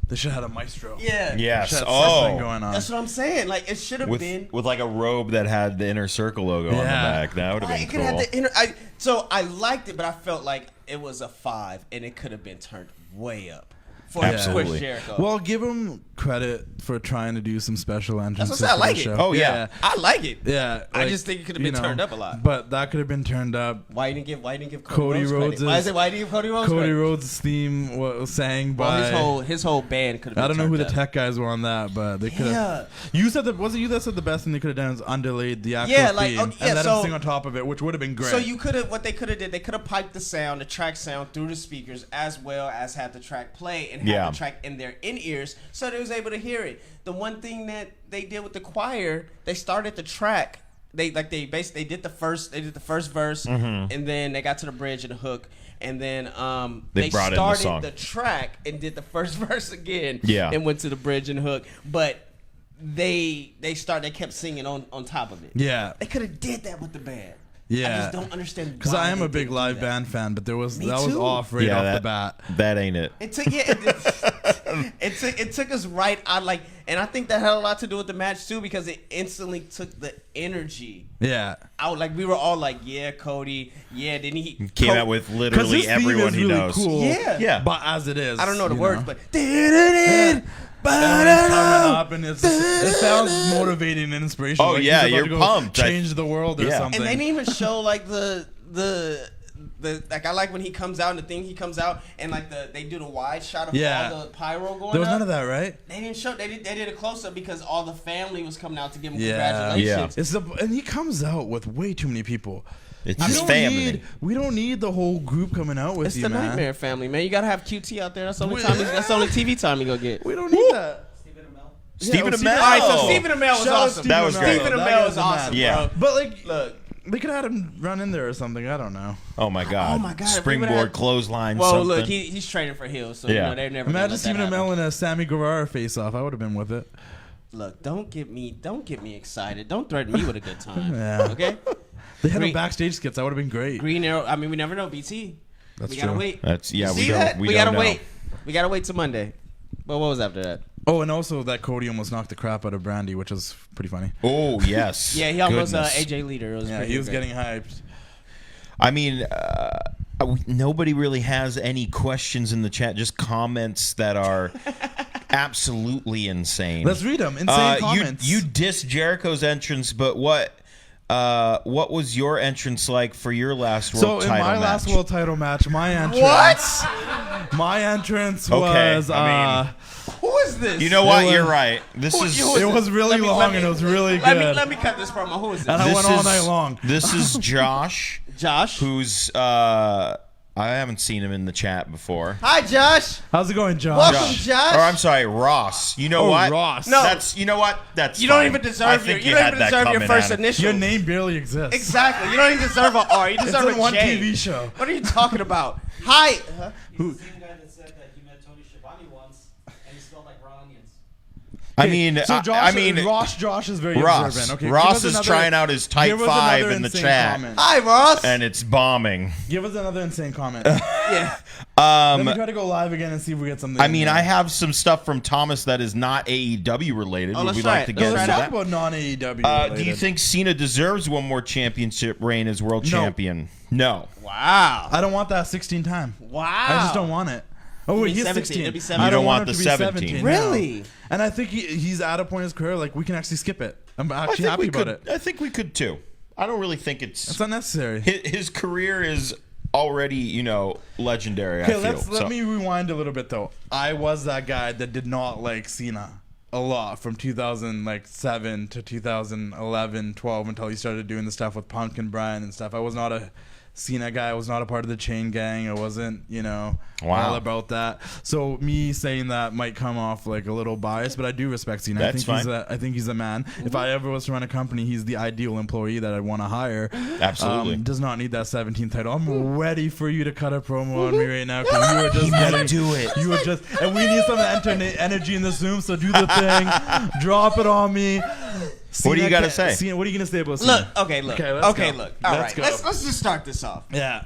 They should have had a maestro. Yeah. Yes. Something going on. That's what I'm saying. Like it should have been with like a robe that had the Inner Circle logo on the back. That would have been cool. Have the so I liked it, but I felt like it was a 5, and it could have been turned way up. Absolutely. Chris Jericho. Well, give him credit for trying to do some special entrances. That's what I like it. Oh yeah, I like it. Yeah, I just think it could have been turned up a lot. But that could have been turned up. Why didn't give Cody Rhodes? Why didn't you give Cody Rhodes? Cody Rhodes' theme was sang by his whole band could have been I don't know who the turned tech guys were on that, but they could have. You said that wasn't you that said the best thing they could have done is underlaid the actual theme and let him sing on top of it, which would have been great. So you could have what they could have did. They could have piped the track sound through the speakers as well as had the track play, and have the track in their in-ears, so they was able to hear it. The one thing that they did with the choir, they started the track. They did the first verse, and then they got to the bridge and the hook, and then they started the track and did the first verse again, and went to the bridge and hook, but they kept singing on top of it. Yeah, they could have did that with the band. Yeah, I just don't understand. Because I am a big live band fan, but that was off off the bat. That ain't it. It took us right out, and I think that had a lot to do with the match too, because it instantly took the energy. Yeah, out. Like we were all like, "Yeah, Cody." Yeah, didn't he came out with literally everyone he knows? Cool. Yeah. But as it is, I don't know the words, but. And it sounds motivating and inspirational. Oh, like yeah, you're pumped. Change the world or something. And they didn't even show like the like I like when he comes out and the thing he comes out and like they do the wide shot of all the pyro going. There was none of that, right? They didn't show. They did a close up because all the family was coming out to give him congratulations. Yeah. And he comes out with way too many people. It's his family. We don't need the whole group coming out with it's you, man. It's the Nightmare family, man. You gotta have QT out there. That's the only time. That's the only TV time you gonna get. We don't need that. Stephen Amell. All right, so Stephen Amell was awesome. That was great. Stephen Amell was awesome, bro. But like, look, they could have had him run in there or something. I don't know. Oh my god. Springboard clothesline. Well, something. look, he's training for heels, so they're never. Imagine Stephen Amell in a Sammy Guevara face off. I would have been with it. Look, don't get me excited. Don't threaten me with a good time. Okay. They had backstage skits. That would have been great. Green Arrow. I mean, we never know. BT. That's we true. gotta wait. We gotta wait. We gotta wait till Monday. But what was after that? Oh, and also that Cody almost knocked the crap out of Brandy, which was pretty funny. Oh yes. Yeah, he almost AJ Leader. He was getting hyped. I mean, nobody really has any questions in the chat. Just comments that are absolutely insane. Let's read them. Insane comments. You diss Jericho's entrance, but what was your entrance like for your last world title match? So in my last world title match, my entrance. What? My entrance was. Who is this? You know what? You're right. It was really long and it was really good. Let me cut this promo. Who is this? And I went all night long. This is Josh. Josh, who's I haven't seen him in the chat before. Hi, Josh. How's it going, Josh? Welcome, Josh. Or I'm sorry, Ross. You know what? Ross. No, you know what? That's you fine. don't even deserve your first initial. Your name barely exists. Exactly. You don't even deserve an R. You deserve it's in one J. TV show. What are you talking about? Hi. He's the same guy that said that he met Tony Schiavone once and he smelled like raw onions. Josh is very Ross. observant. Okay, Ross is trying out his type 5 in the chat. Comment. Hi, Ross. And it's bombing. Give us another insane comment. Yeah. Let me try to go live again and see if we get something. I have some stuff from Thomas that is not AEW related. Would we like to get into let's that? talk about non-AEW. Do you think Cena deserves one more championship reign as world champion? No. Wow. I don't want that 16 time. Wow. I just don't want it. Oh wait, he's 16. It'll be 17. You don't want him the to be 17. Really? No. And I think he's at a point in his career like we can actually skip it. I'm actually happy about it. I think we could too. I don't really think it's unnecessary. His career is already, legendary. Okay, let me rewind a little bit though. I was that guy that did not like Cena a lot from 2007 to 2011, 12 until he started doing the stuff with Punk and Bryan and stuff. I was not a Cena guy. I was not a part of the Chain Gang. I wasn't, all about that. So me saying that might come off like a little biased, but I do respect Cena. That's fine. I think he's a man. Mm-hmm. If I ever was to run a company, he's the ideal employee that I'd want to hire. Absolutely. Does not need that 17th title. I'm ready for you to cut a promo on me right now because you were just getting do it. You were just, and we need some energy in the Zoom. So do the thing, drop it on me. What do you got to say? Cena, what are you going to say about Cena? Look. All right. Go. Let's just start this off. Yeah.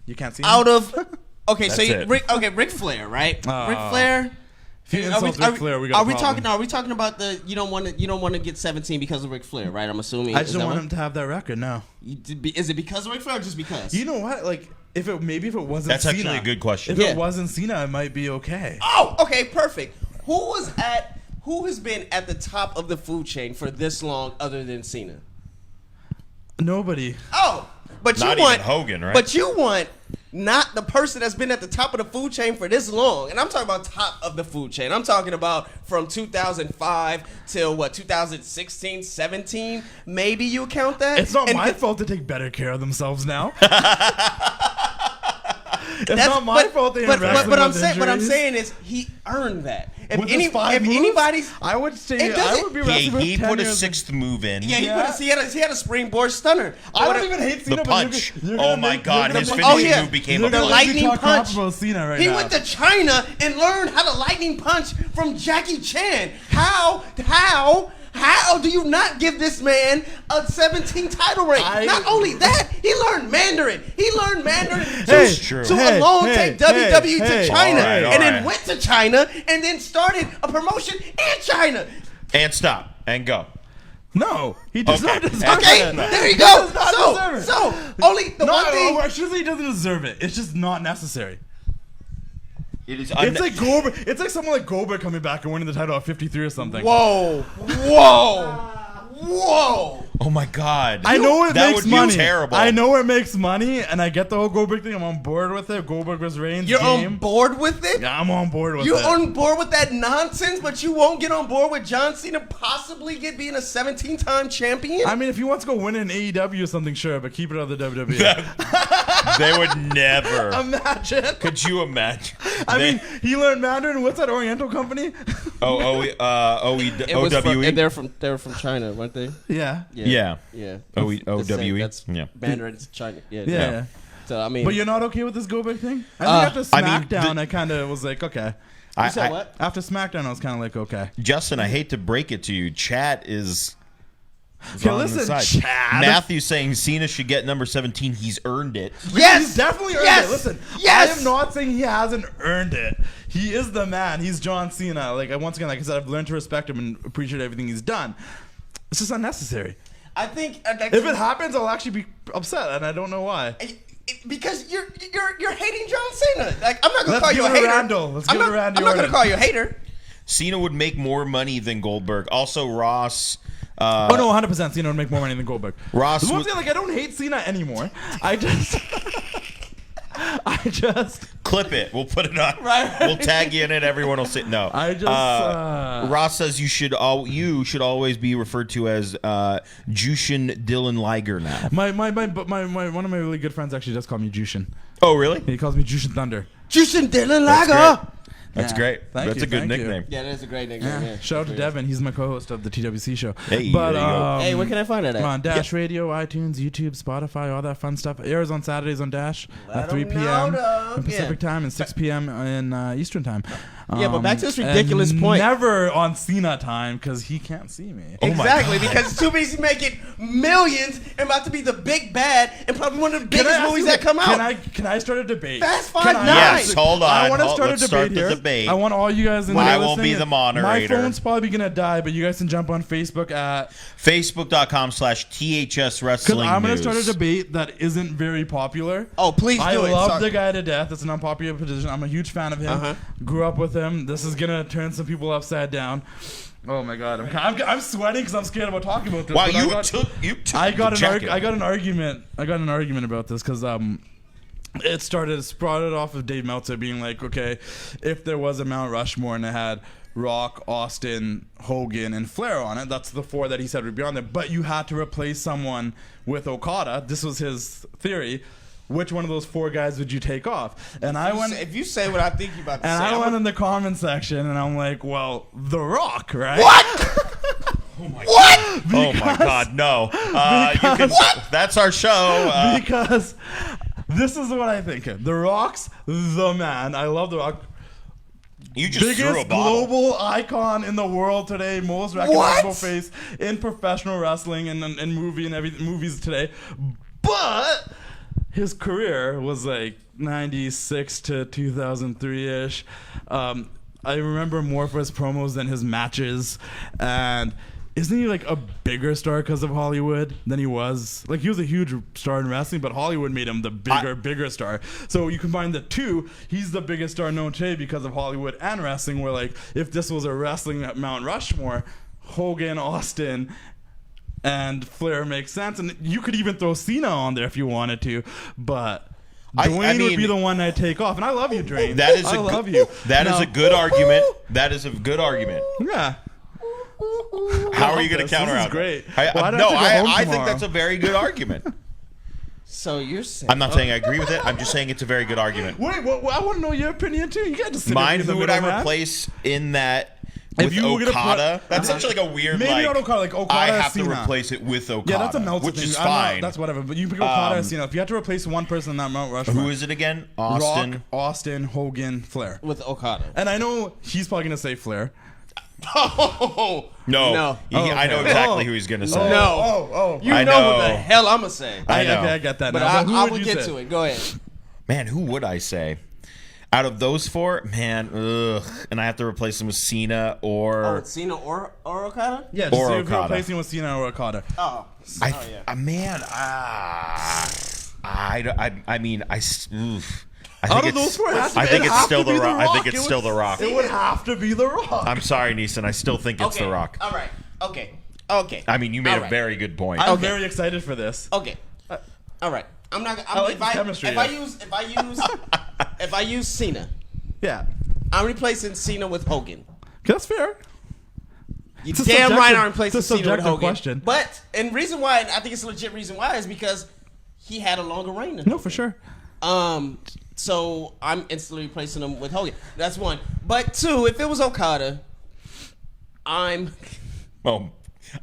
You can't see him? Out of okay, That's so it. Ric Flair, right? Ric Flair. If you insult Ric Flair, we got a problem. Are we talking about the you don't want to get 17 because of Ric Flair, right? I'm assuming. I just don't want him to have that record. No. Is it because of Ric Flair or just because? You know what? Like if it wasn't. That's Cena, actually a good question. If it wasn't Cena, it might be okay. Oh, okay, perfect. Who has been at the top of the food chain for this long other than Cena? Nobody. Oh, but Not you want even Hogan, right? But you want not the person that's been at the top of the food chain for this long. And I'm talking about top of the food chain. I'm talking about from 2005 till 2016, 17. Maybe you count that. It's not my fault to take better care of themselves now. It's not my fault they but I'm injuries. saying is he earned that. If With his 5 moves, anybody's, I would say I would be wrestling he with 10 put a years. 6th move in. yeah, he had a springboard stunner. I don't even hate Cena. The punch. But Oh my God, his finishing move became a the punch. lightning punch. Cena right He now. went to China and learned how to lightning punch from Jackie Chan. How do you not give this man a 17 title reign? Not only that, he learned Mandarin. He learned Mandarin to alone take WWE to China and then went to China and then started a promotion in China. And stop. And go. No, he does not deserve it. Okay, there you go. So only the one thing. I shouldn't say he doesn't deserve it. It's just not necessary. It is It's like Goldberg. It's like someone like Goldberg coming back and winning the title at 53 or something. Whoa. Oh my God. I know it that makes would money. Be terrible. I know it makes money, and I get the whole Goldberg thing. I'm on board with it. Goldberg was Reigns' You're game. on board with it? Yeah, I'm on board with it. You're on board with that nonsense, but you won't get on board with John Cena possibly being a 17-time champion? I mean, if he wants to go win in AEW or something, sure, but keep it out of the WWE. They would never. Imagine. Could you imagine? I mean, he learned Mandarin. What's that Oriental company? OWE. They were from China, weren't they? Yeah. Yeah. OWE. That's Mandarin's China. Yeah. So I mean, But you're not okay with this Goldberg thing? I think after SmackDown, I kind of was like, okay. you said what? After SmackDown, I was kind of like, okay. Justin, I hate to break it to you. Chat is. Okay, on the listen, side. Chad. Matthew saying Cena should get number 17. He's earned it. Yes, He's definitely earned it. Listen, I am not saying he hasn't earned it. He is the man. He's John Cena. Like once again, like I said, I've learned to respect him and appreciate everything he's done. It's just unnecessary. I think If it happens, I'll actually be upset, and I don't know why. Because you're hating John Cena. Like I'm not gonna Let's call you give a it hater. Randall. Let's give it Randy I'm not gonna Orton. call you a hater. Cena would make more money than Goldberg. Also, Ross. Oh no, 100%. Cena would make more money than Goldberg. Ross. The one thing, like I don't hate Cena anymore. I just Clip it. We'll put it on. Right. We'll tag you in it. Everyone will see. No. I just. Ross says you should always be referred to as Jushin Dylan Liger now. My one of my really good friends actually does call me Jushin. Oh really? He calls me Jushin Thunder. Jushin Dylan That's Liger. great. That's great. Thank That's you, a good thank you. nickname. Yeah, that is a great nickname. Yeah. Shout out to Devin. He's my co-host of the TWC show. Hey, but there you go. Hey, where can I find that at? on Dash Radio, iTunes, YouTube, Spotify, all that fun stuff. Airs on Saturdays on Dash at 3 p.m. in Pacific time and 6 p.m. in Eastern time. Yeah, but back to this ridiculous and point. Never on Cena time because he can't see me. Exactly, because it's too busy making millions and about to be the big bad and probably one of the biggest movies that come out. Can I start a debate? Fast Five Can I- 9. Yes, hold on. I want to start Let's a debate start the here. debate. I want all you guys in there I will listening. be the moderator. My phone's probably gonna die, but you guys can jump on Facebook at Facebook.com/THS because Wrestling I'm gonna News. start a debate that isn't very popular. Oh, please do I it. love Sorry. the guy to death. It's an unpopular position. I'm a huge fan of him. Grew up with him. This is gonna turn some people upside down. Oh my god, I'm sweating because I'm scared about talking about this. Wow, but you I took. I got the an jacket. I got an argument. I got an argument about this because it started off of Dave Meltzer being like, okay, if there was a Mount Rushmore and it had Rock, Austin, Hogan, and Flair on it, that's the four that he said would be on there. But you had to replace someone with Okada. This was his theory. Which one of those four guys would you take off? And If you say what I think you're about to and say, I went in the comment section and I'm like, well, The Rock, right? What? Oh my What? God. Oh my God, no. That's our show. Because this is what I think. The Rock's the man. I love The Rock. You just threw a Biggest bottle. global icon in the world today, most recognizable face in professional wrestling and movie and movies today. But his career was like 96 to 2003-ish. I remember more for his promos than his matches. And isn't he like a bigger star because of Hollywood than he was? Like he was a huge star in wrestling, but Hollywood made him the bigger star. So you combine the two, he's the biggest star known today because of Hollywood and wrestling. Where like if this was a wrestling Mount Rushmore, Hogan, Austin, and Flair makes sense, and you could even throw Cena on there if you wanted to, but Dwayne would be the one I'd take off. And I love you, Dwayne. That is I love you. That is a good argument. That is a good argument. Yeah. How are you going to counter This is out? great. I Well, I'd have to go home I think tomorrow. that's a very good argument. So you're saying I'm not saying I agree with it. I'm just saying it's a very good argument. Wait, I want to know your opinion too. You got to sit Mine, in the who would I middle, man. replace in that If with you were gonna Okada? put- That's such like a weird Maybe like. not Okada, like Okada, I have to Cena. replace it with Okada. Yeah, that's a Meltzer which thing. is I'm not- fine. that's whatever. But you pick Okada or Cena. If you had to replace one person in that Mount Rushmore, Who is it again? Austin. Rock, Austin, Hogan, Flair. with Okada? And I know he's probably gonna say Flair. Oh No, I know okay. exactly who he's gonna say. no! You I know what know. the hell I'm gonna say. I know. Okay, I get that But now. But who I would will you get say? to it. Go ahead. Man, who would I say? Out of those four, man, and I have to replace him with Cena or Cena or Okada? Yeah, just Or see if you're Okada. replacing with Cena or Okada. Oh, I mean, I Out think of those it's, four, it has to I be- think it it's has still to be the Rock. I think It it's would- still the Rock. It would have to be the Rock. I'm sorry, Neeson. I still think it's the Rock. All right. Okay. I mean, you made All a right. very good point. I'm Okay. very excited for this. Okay. All right. I'm not. I like the chemistry there. If I use Cena, Yeah, I'm replacing Cena with Hogan. that's fair. You It's a damn right subjective- I'm replacing it's a Cena with subjective Hogan. question. But and reason why I think it's a legit reason why is because he had a longer reign than No, Hogan. for sure. So I'm instantly replacing him with Hogan. That's one. But two, if it was Okada, Well,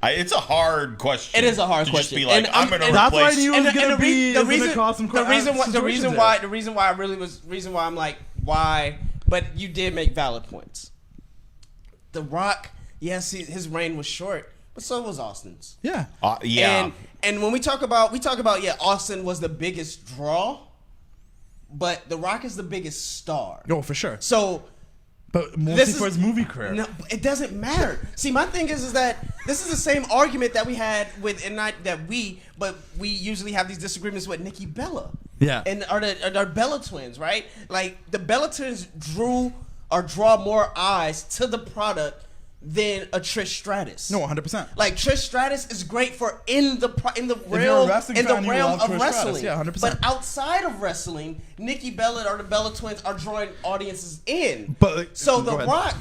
it's a hard question. It is a hard to question. Just be like, And I'm going to That's why replace. you- And was gonna be- the is gonna cause some situations there. reason why I'm like why, but you did make valid points. The Rock, yes, his reign was short, but so was Austin's. Yeah. Yeah. And when we talk about yeah, Austin was the biggest draw, but The Rock is the biggest star. Oh, for sure. So But mostly This is- for his movie career. no, it doesn't matter. See, my thing is that this is the same argument that we had with, and not that but we usually have these disagreements with Nikki Bella. Yeah. And are the Bella twins, right? Like the Bella twins draw more eyes to the product than a Trish Stratus. No, 100%. Like Trish Stratus is great for in the you're a realm wrestling in the fan, you realm love of Trish Stratus. wrestling. Yeah, 100%. But outside of wrestling, Nikki Bella or the Bella twins are drawing audiences in. But So go The ahead. Rock,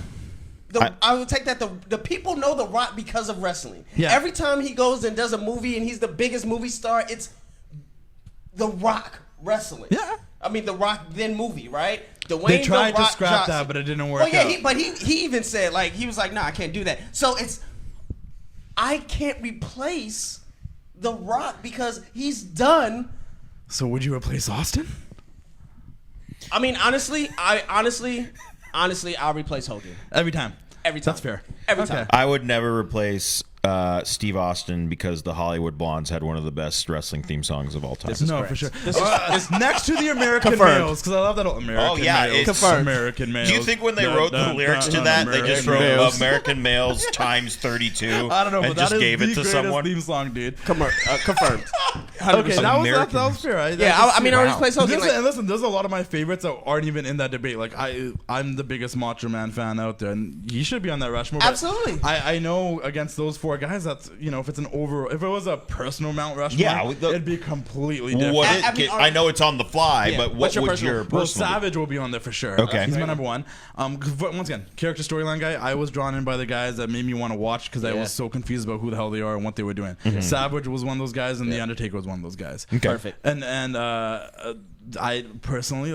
I would take that the people know The Rock because of wrestling. Yeah. Every time he goes and does a movie and he's the biggest movie star, it's The Rock wrestling. Yeah. I mean The Rock then movie, right? Dwayne They tried The to Rock scrap Johnson. that, but it didn't work Well, yeah, out. but he even said like he was like, "No, I can't do that." So I can't replace The Rock because he's done. So would you replace Austin? I mean, honestly, I'll replace Hogan Every time. every time. That's fair. Every Okay. time. I would never replace Steve Austin because the Hollywood Blondes had one of the best wrestling theme songs of all time. No, for sure. This is- Next to the American Confirmed. males, because I love that American Oh, yeah, males. it's- Confirmed. American males. Do you think when they wrote the lyrics to that, they just wrote American Males times 32 I don't know, and but just that is gave the it to greatest someone? theme song, dude. Confirmed. Okay, that was Americans. fair. I mean, I would replace Hogan. And listen, there's a lot of my favorites that aren't even in that debate. Like I'm the biggest Macho Man fan out there, and he should be on that Rushmore. but Absolutely. I know against those four guys, that's if it was a personal Mount Rushmore, Yeah, it'd be completely different. I know it's on the fly, Yeah, but what's what your would personal- your Well, personal? Savage will be on there for sure. Okay. He's my number one. 'Cause once again, character storyline guy, I was drawn in by the guys that made me want to watch because I Yeah. was so confused about who the hell they are and what they were doing. Savage was one of those guys, and The Undertaker was one of those guys. Okay. Perfect. And I personally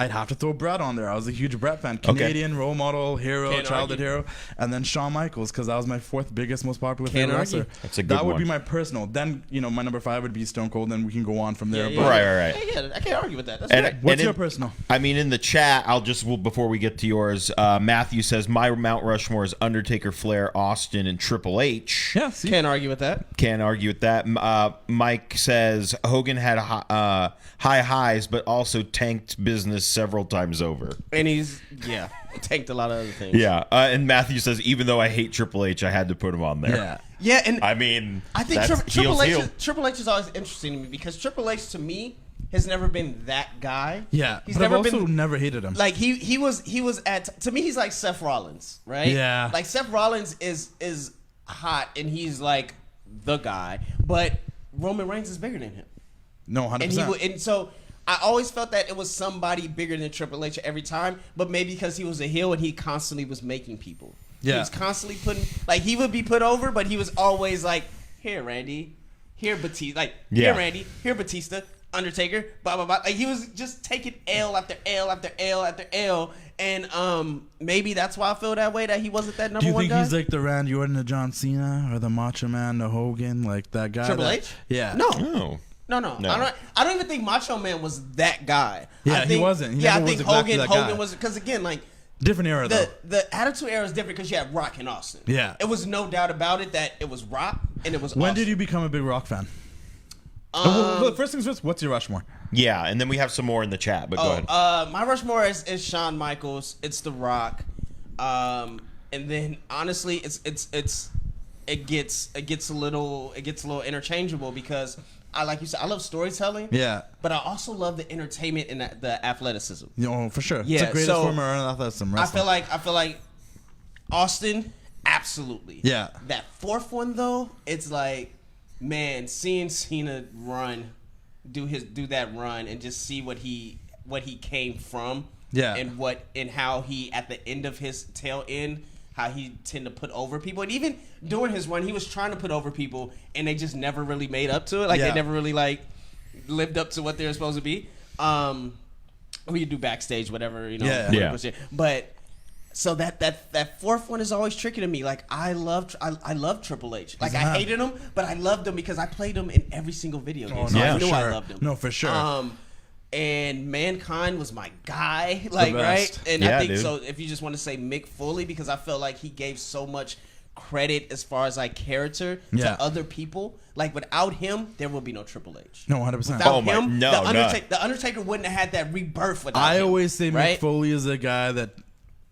I'd have to throw Brett on there. I was a huge Brett fan. Canadian role model, hero, Can't childhood argue. hero. And then Shawn Michaels, because that was my fourth biggest, most popular Can't favorite argue. wrestler. That's a good That would one. be my personal. Then, my number 5 would be Stone Cold, and we can go on from there. Yeah, But Right. Yeah, I can't argue with that. That's And- great. what's and your in- personal? I mean, in the chat, before we get to yours, Matthew says my Mount Rushmore is Undertaker, Flair, Austin, and Triple H. Yeah, see? Can't argue with that. Can't argue with that. Mike says Hogan had high highs, but also tanked business several times over. And he's tanked a lot of other things. Yeah, and Matthew says even though I hate Triple H, I had to put him on there. Yeah. Yeah, and I mean, I think that's Triple H. heel. Triple H is always interesting to me because Triple H to me has never been that guy. Yeah, he's but never I've also been never hated him. like he was at to me he's like Seth Rollins, right? Yeah. like Seth Rollins is hot and he's like the guy, but Roman Reigns is bigger than him, No, 100%. and so I always felt that it was somebody bigger than Triple H every time, but maybe because he was a heel and he constantly was making people. He Yeah. was constantly he would be put over, but he was always like, here, Randy. here Batista, like Yeah. here Randy, here Batista, Undertaker, blah blah blah. Like he was just taking L after L after L after L, and maybe that's why I feel that way, that he wasn't that number Do you one think guy. he's like the Randy Orton to John Cena, or the Macho Man to Hogan, like that guy? Triple H? Yeah. No. Oh. No. No. I don't even think Macho Man was that guy. Yeah, I he think, wasn't. He yeah, I never think was exactly that Hogan guy. was, because again, like Different era though. the Attitude Era is different because you had Rock and Austin. Yeah. It was no doubt about it that it was Rock and it was When Austin. did you become a big Rock fan? Well, first things first, what's your Rushmore? Yeah, and then we have some more in the chat, but go ahead. My Rushmore is Shawn Michaels. It's The Rock, and then honestly, it gets a little interchangeable because like you said, I love storytelling. Yeah. But I also love the entertainment and the athleticism. For sure. Yeah, It's the greatest so form of athleticism. I Wrestling. feel like Austin, absolutely. Yeah. That fourth one though, it's like, man, seeing Cena do that run and just see what he came from. Yeah. And how he at the end of his tail end, how he tend to put over people, and even during his run, he was trying to put over people, and they just never really made up to it. Like Yeah. they never really like lived up to what they were supposed to be. We do backstage, whatever, Yeah. Yeah. But so that fourth one is always tricky to me. Like I love Triple H. Like I hated him, but I loved him because I played him in every single video game. So yeah, I knew for I sure. loved him. No, for sure. And Mankind was my guy, like best. right. And Yeah, I think dude. so. If you just want to say Mick Foley, because I felt like he gave so much credit as far as like character Yeah. to other people. Like without him, there would be no Triple H. No, 100%. Without Oh my- him, no, the Undertaker wouldn't have had that rebirth without I him. always say right? Mick Foley is a guy that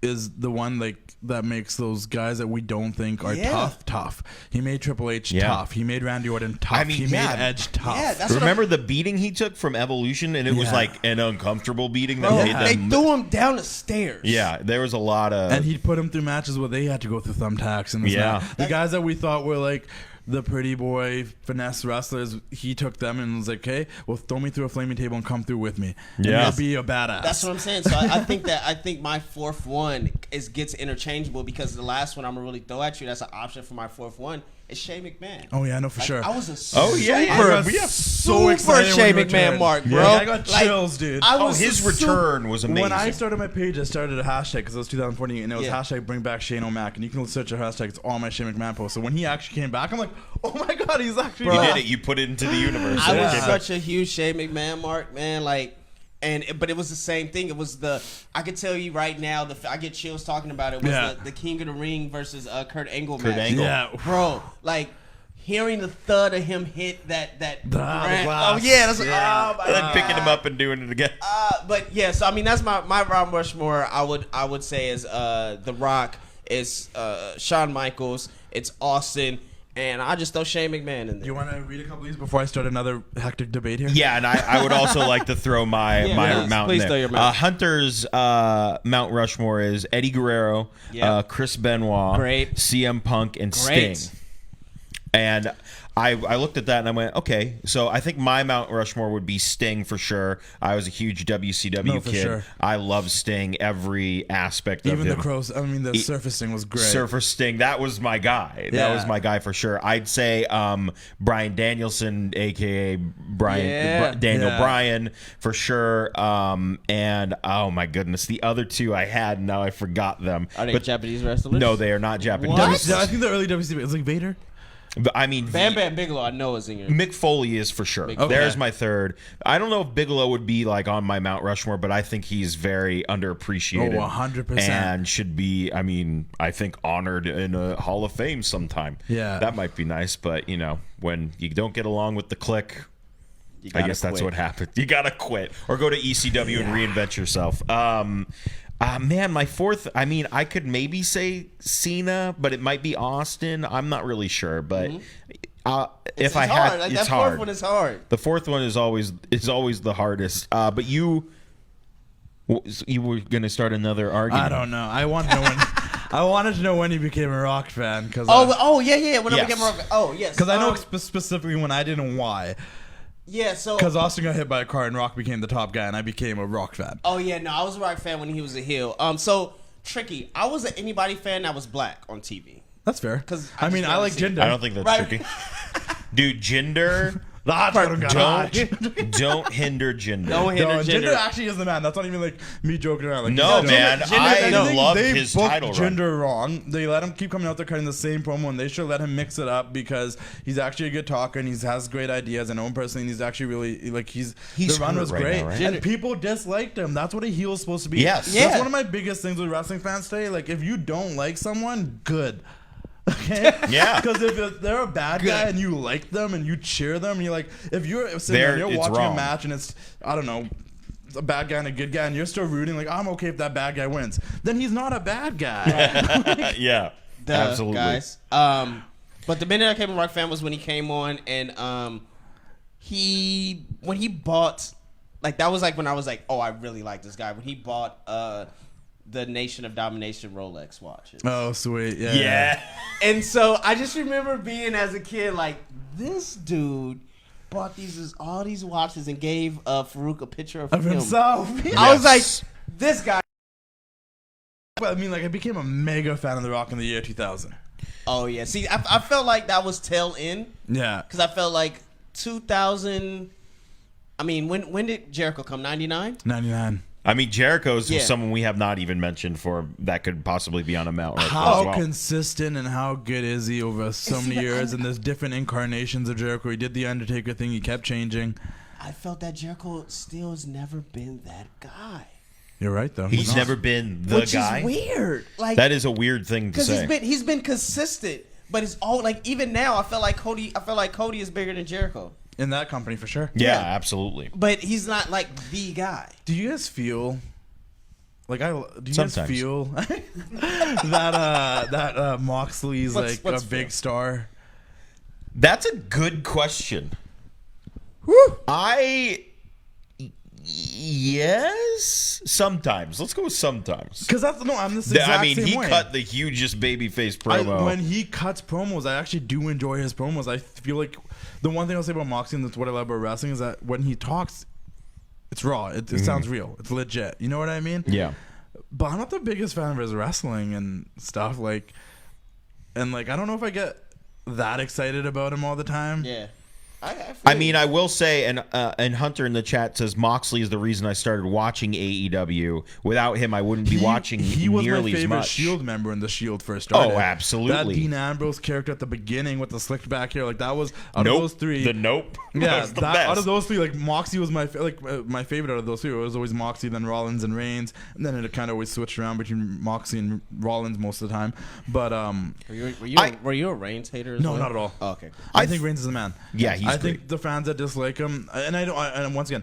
is the one like that makes those guys that we don't think are Yeah. tough. He made Triple H Yeah. tough. He made Randy Orton tough. I mean, he yeah. made Edge tough. Yeah, that's what Remember the beating he took from Evolution, and it was Yeah. like an uncomfortable beating that Bro, made they them. threw him down the stairs. Yeah, there was a lot of. And he'd put him through matches where they had to go through thumbtacks and this and Yeah. that. The guys that we thought were like the pretty boy finesse wrestlers, he took them and was like, "Okay, well, throw me through a flaming table and come through with me. And Yeah. you'll be a badass." That's what I'm saying. So I think my fourth one gets interchangeable because the last one I'm gonna really throw at you. That's an option for my fourth one. It's Shane McMahon. Oh yeah, I know for Like, sure. I was a Oh, yeah, yeah. super, We have so excited Shane when he McMahon returned. mark, bro. Yeah, I got Like, chills, dude. I oh, was his a super- return was amazing. When I started my page, I started a hashtag because it was 2014, and it was Yeah. hashtag Bring Back Shane O'Mac, and you can search a hashtag. It's all my Shane McMahon posts. So when he actually came back, I'm like, oh my god, he's actually you back. did it. You put it into the universe. I and it was came back. such a huge Shane McMahon mark, man. Like, but it was the same thing. It was I could tell you right now, I get chills talking about it. Was Yeah. the King of the Ring versus Kurt Angle Kurt match. Angle. Yeah. Bro, like hearing the thud of him hit that glass. oh yeah, that's like, Yeah. oh my And then god. picking him up and doing it again. But yeah, so I mean that's my Mount Rushmore. I would say is The Rock, is Shawn Michaels, it's Austin, and I just throw Shane McMahon in Do there. you want to read a couple of these before I start another hectic debate here? Yeah, and I would also like to throw my please. mountain Please there. throw your mountain. Hunter's Mount Rushmore is Eddie Guerrero, Yeah. Chris Benoit, Great. CM Punk, and Great. Sting. And I looked at that and I went, okay, so I think my Mount Rushmore would be Sting for sure. I was a huge WCW No, for kid. sure. I love Sting, every aspect of Even him. the crows. I mean, the surfacing was great. Surfer Sting, that was my guy. That Yeah. was my guy for sure. I'd say Bryan Danielson, aka Daniel Yeah. Bryan, for sure. And oh my goodness, the other two I had, now I forgot them. Are they But Japanese wrestlers? no, they are not Japanese. What? I think the early WCW. It's like Vader. But, I mean, Bam Bam Bigelow, I know is in your. Mick Foley is for sure. Okay. There's my third. I don't know if Bigelow would be like on my Mount Rushmore, but I think he's very underappreciated. Oh, 100%. And should be, I mean, I think honored in a Hall of Fame sometime. Yeah. That might be nice, but you know, when you don't get along with the clique, You I gotta guess that's quit. what happened. You gotta quit or go to ECW and reinvent yourself. Man, my fourth. I mean, I could maybe say Cena, but it might be Austin. I'm not really sure, but if I It's had, hard. Like, it's that hard. fourth one is hard. The fourth one is always the hardest. But you were gonna start another argument. I don't know. I wanted to know when. I wanted to know when you became a Rock fan because Yeah. When I Yes. became Rock. Oh yes. because I know specifically when I didn't why. Yeah. So. Because Austin got hit by a car and Rock became the top guy, and I became a Rock fan. Oh yeah, no, I was a Rock fan when he was a heel. So tricky. I was an anybody fan that was black on TV. That's fair. 'Cause I mean, just I never like seen it. Jinder. I don't think that's Right. tricky. Dude, Jinder. The hot got hot. Don't hinder Jinder. Don't hinder Jinder Jinder. actually is the man. That's not even like me joking around. Like, No, he's man. I love they his booked title run. Jinder wrong. They let him keep coming out there cutting the same promo, and they should let him mix it up because he's actually a good talker and he has great ideas. I know him personally, and he's actually really like he's the run hurt was right great, now, right? and people disliked him. That's what a heel is supposed to be. Yes. Yeah. That's one of my biggest things with wrestling fans today. Like, if you don't like someone, good. Okay. Yeah. Because if they're a bad guy and you like them and you cheer them, and you're like, if you're sitting there and you're it's watching wrong. a match and it's, I don't know, a bad guy and a good guy, and you're still rooting, like, I'm okay if that bad guy wins, then he's not a bad guy. Yeah. Absolutely. Guys. But the minute I came a Rock fan was when he came on, and when he bought, like, that was like when I was like, oh, I really like this guy. When he bought the Nation of Domination Rolex watches. Oh, sweet. Yeah. Yeah. And so I just remember being as a kid like, this dude bought all these watches and gave Farouk a picture of Of him. himself. I was like, Yes. this guy. But I mean, like, I became a mega fan of The Rock in the year 2000. Oh yeah. See, I felt like that was tail end Yeah. because I felt like 2000. I mean, when did Jericho come? 99. 99. I mean, Jericho's Yeah. someone we have not even mentioned for that could possibly be on a Mount Rushmore How as well. consistent and how good is he over so see, many but years? And there's different incarnations of Jericho. He did the Undertaker thing. He kept changing. I felt that Jericho still has never been that guy. You're right, though. He's not. never been the Which guy. is weird. Like, That is a weird thing to because say. he's been consistent, but it's all like even now I feel like Cody is bigger than Jericho, in that company for sure. yeah, yeah. absolutely. but he's not like the guy. Do you guys feel like do you Sometimes. guys feel that Moxley's What's a big star? That's a good question. Yes, sometimes. Let's go with sometimes. Because I'm the exact I mean, same he way. cut the hugest babyface promo. When he cuts promos, I actually do enjoy his promos. I feel like the one thing I'll say about Moxley, and that's what I love about wrestling, is that when he talks, it's raw. It sounds real. It's legit. You know what I mean? Yeah. But I'm not the biggest fan of his wrestling and stuff. I don't know if I get that excited about him all the time. Yeah, I mean, I will say, and Hunter in the chat says Moxley is the reason I started watching AEW. Without him, I wouldn't be watching He was my nearly as favorite much. Shield member when the Shield first started. Oh, absolutely. That Dean Ambrose character at the beginning with the slicked back hair, like that was out Nope. of those three. The nope. Yeah, was the that, best. out of those three, like Moxie was my favorite out of those three. It was always Moxie, then Rollins and Reigns, and then it kind of always switched around between Moxie and Rollins most of the time. But were you a Reigns hater? As no, well? not at all. Oh, okay. I think Reigns is the man. Yeah, he's I great. think the fans that dislike him, and and once again,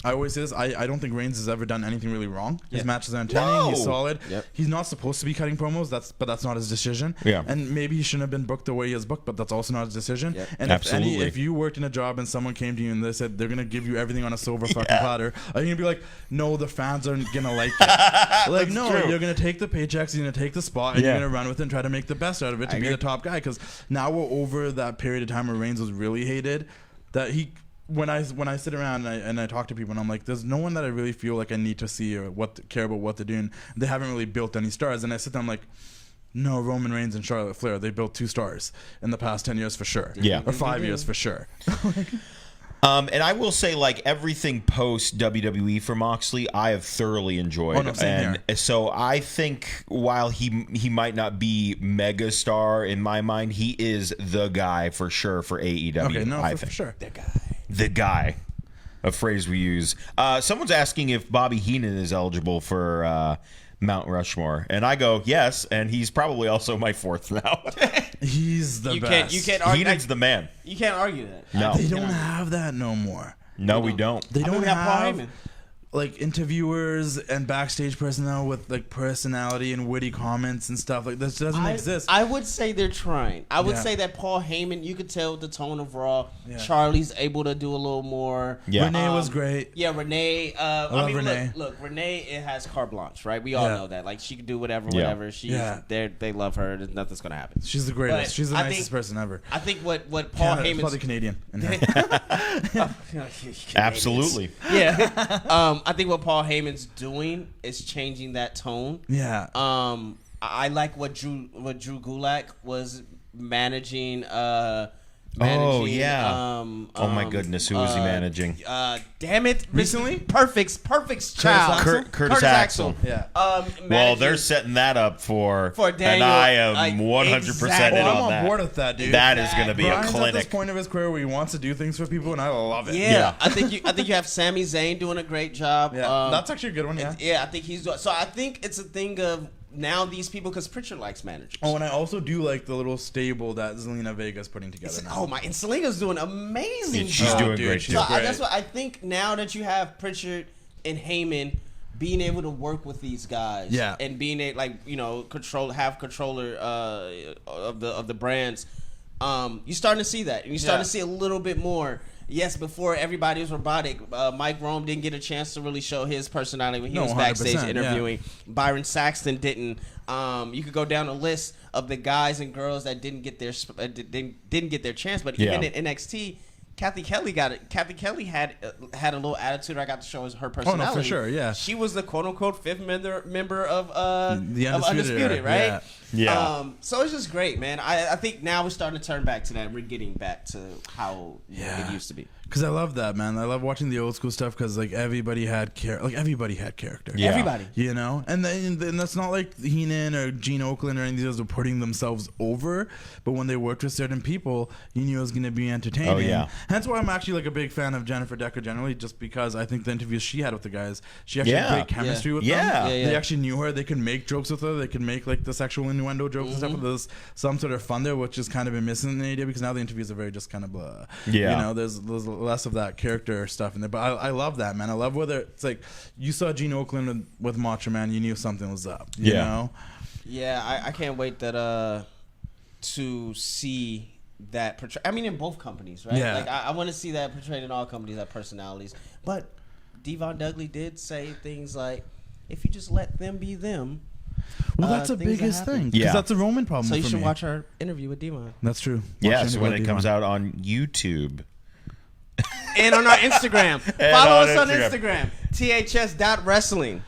I always say this. I don't think Reigns has ever done anything really wrong. His Yeah. matches are entertaining. He's No. solid. Yep. He's not supposed to be cutting promos. But that's not his decision. Yeah. And maybe he shouldn't have been booked the way he is booked. But that's also not his decision. Yep. And Absolutely. if you worked in a job and someone came to you and they said they're gonna give you everything on a silver fucking platter, are you gonna be like, no, the fans aren't gonna like it? Like, no, true. you're gonna take the paychecks. You're gonna take the spot and Yeah. you're gonna run with it and try to make the best out of it to be the top guy. Because now we're over that period of time where Reigns was really hated. That he. When I sit around and I talk to people and I'm like, there's no one that I really feel like I need to see or care about what they're doing. They haven't really built any stars. And I sit there, I'm like, no, Roman Reigns and Charlotte Flair, they built 2 stars in the past 10 years for sure. Yeah. Or 5 years for sure. And I will say, like, everything post WWE for Moxley, I have thoroughly enjoyed. Oh, no, same and so I think while he might not be mega star in my mind, he is the guy for sure for AEW. Okay, no, I for think. sure. The guy, a phrase we use. Someone's asking if Bobby Heenan is eligible for Mount Rushmore, and I go yes, and he's probably also my 4th now. He's the best. You can't argue. Heenan's the man. You can't argue that. No, They don't have that no more. no, we don't. They don't we have Paul have Heyman. like interviewers and backstage personnel with like personality and witty comments and stuff. Like this doesn't exist. I would say they're trying. I would Yeah. say that Paul Heyman, you could tell the tone of Raw. Yeah. Charlie's able to do a little more. Yeah. Renee was great. Yeah, Renee. I love mean, Renee. Look, Renee. It has carte blanche, right? We all Yeah. know that. Like she can do whatever, Yeah. whatever. She's Yeah. they love her. There's nothing's gonna happen. She's the greatest. But She's the I nicest think- person ever. I think what Paul Canada, probably Heyman's Canadian. in her. Absolutely. yeah. I think what Paul Heyman's doing is changing that tone. Yeah. I like what Drew Gulak was managing Oh, managing, yeah. Oh my goodness, who was he managing? Damn it! Recently? Perfect's child. Curtis Axel. Yeah. Well, Managing- they're setting that up for Daniel. and I am like, 100% exactly. in I'm on on that. board with that, dude. That is going to be Brian's a at this clinic. point of his career where he wants to do things for people, and I love it. Yeah, I think you have Sami Zayn doing a great job. Yeah, that's actually a good one. Yeah. I think he's doing. So I think it's a thing of now these people because Pritchard likes managers. Oh, and I also do like the little stable that Zelina Vega's putting together now. Oh my! And Selena's doing amazing. She's job. doing dude, great. she's Too. great. That's what I think. Now that you have Pritchard and Heyman being able to work with these guys, Yeah. and being able, like, you know, have controller of the brands, you're starting to see that, and you're starting to see a little bit more. Yes, before everybody was robotic. Mike Rome didn't get a chance to really show his personality when he was backstage 100%, interviewing. Byron Saxton didn't. You could go down a list of the guys and girls that didn't get their didn't get their chance. But even in NXT, Kathy Kelly got it. Kathy Kelly had a little attitude. I got to show her personality. Oh no, for sure, yeah. She was the quote unquote fifth member of The Undisputed, right? Yeah. So it's just great, man. I think now we're starting to turn back to that. We're getting back to how it used to be. Because I love that, man. I love watching the old school stuff because like everybody had character. Yeah. Everybody. You know, and that's not like Heenan or Gene Oakland or any of these are putting themselves over, but when they worked with certain people, you knew it was going to be entertaining. Oh, yeah. Hence why I'm actually like a big fan of Jennifer Decker generally, just because I think the interviews she had with the guys, she actually had great chemistry with them. Yeah. They actually knew her. They could make jokes with her. They could make like the sexual innuendo jokes and stuff. There's some sort of fun there, which has kind of been missing in the AEW because now the interviews are very just kind of blah. Yeah. You know, there's less of that character stuff in there, but I love that, man. I love whether it's like you saw Gene Oakland with Macho Man, you knew something was up. You know? Yeah, I can't wait that to see that portray. I mean, in both companies, right? Yeah. Like I want to see that portrayed in all companies, that personalities. But Devon Dudley did say things like, "If you just let them be them." Well, that's the things that biggest happen. thing. Because Yeah. that's a Roman problem. So you for should me. watch our interview with Devon. That's true. Yeah, Watch so when it anybody comes want. out on YouTube. And on our Instagram. And Follow on us on Instagram. Instagram. THS.wrestling.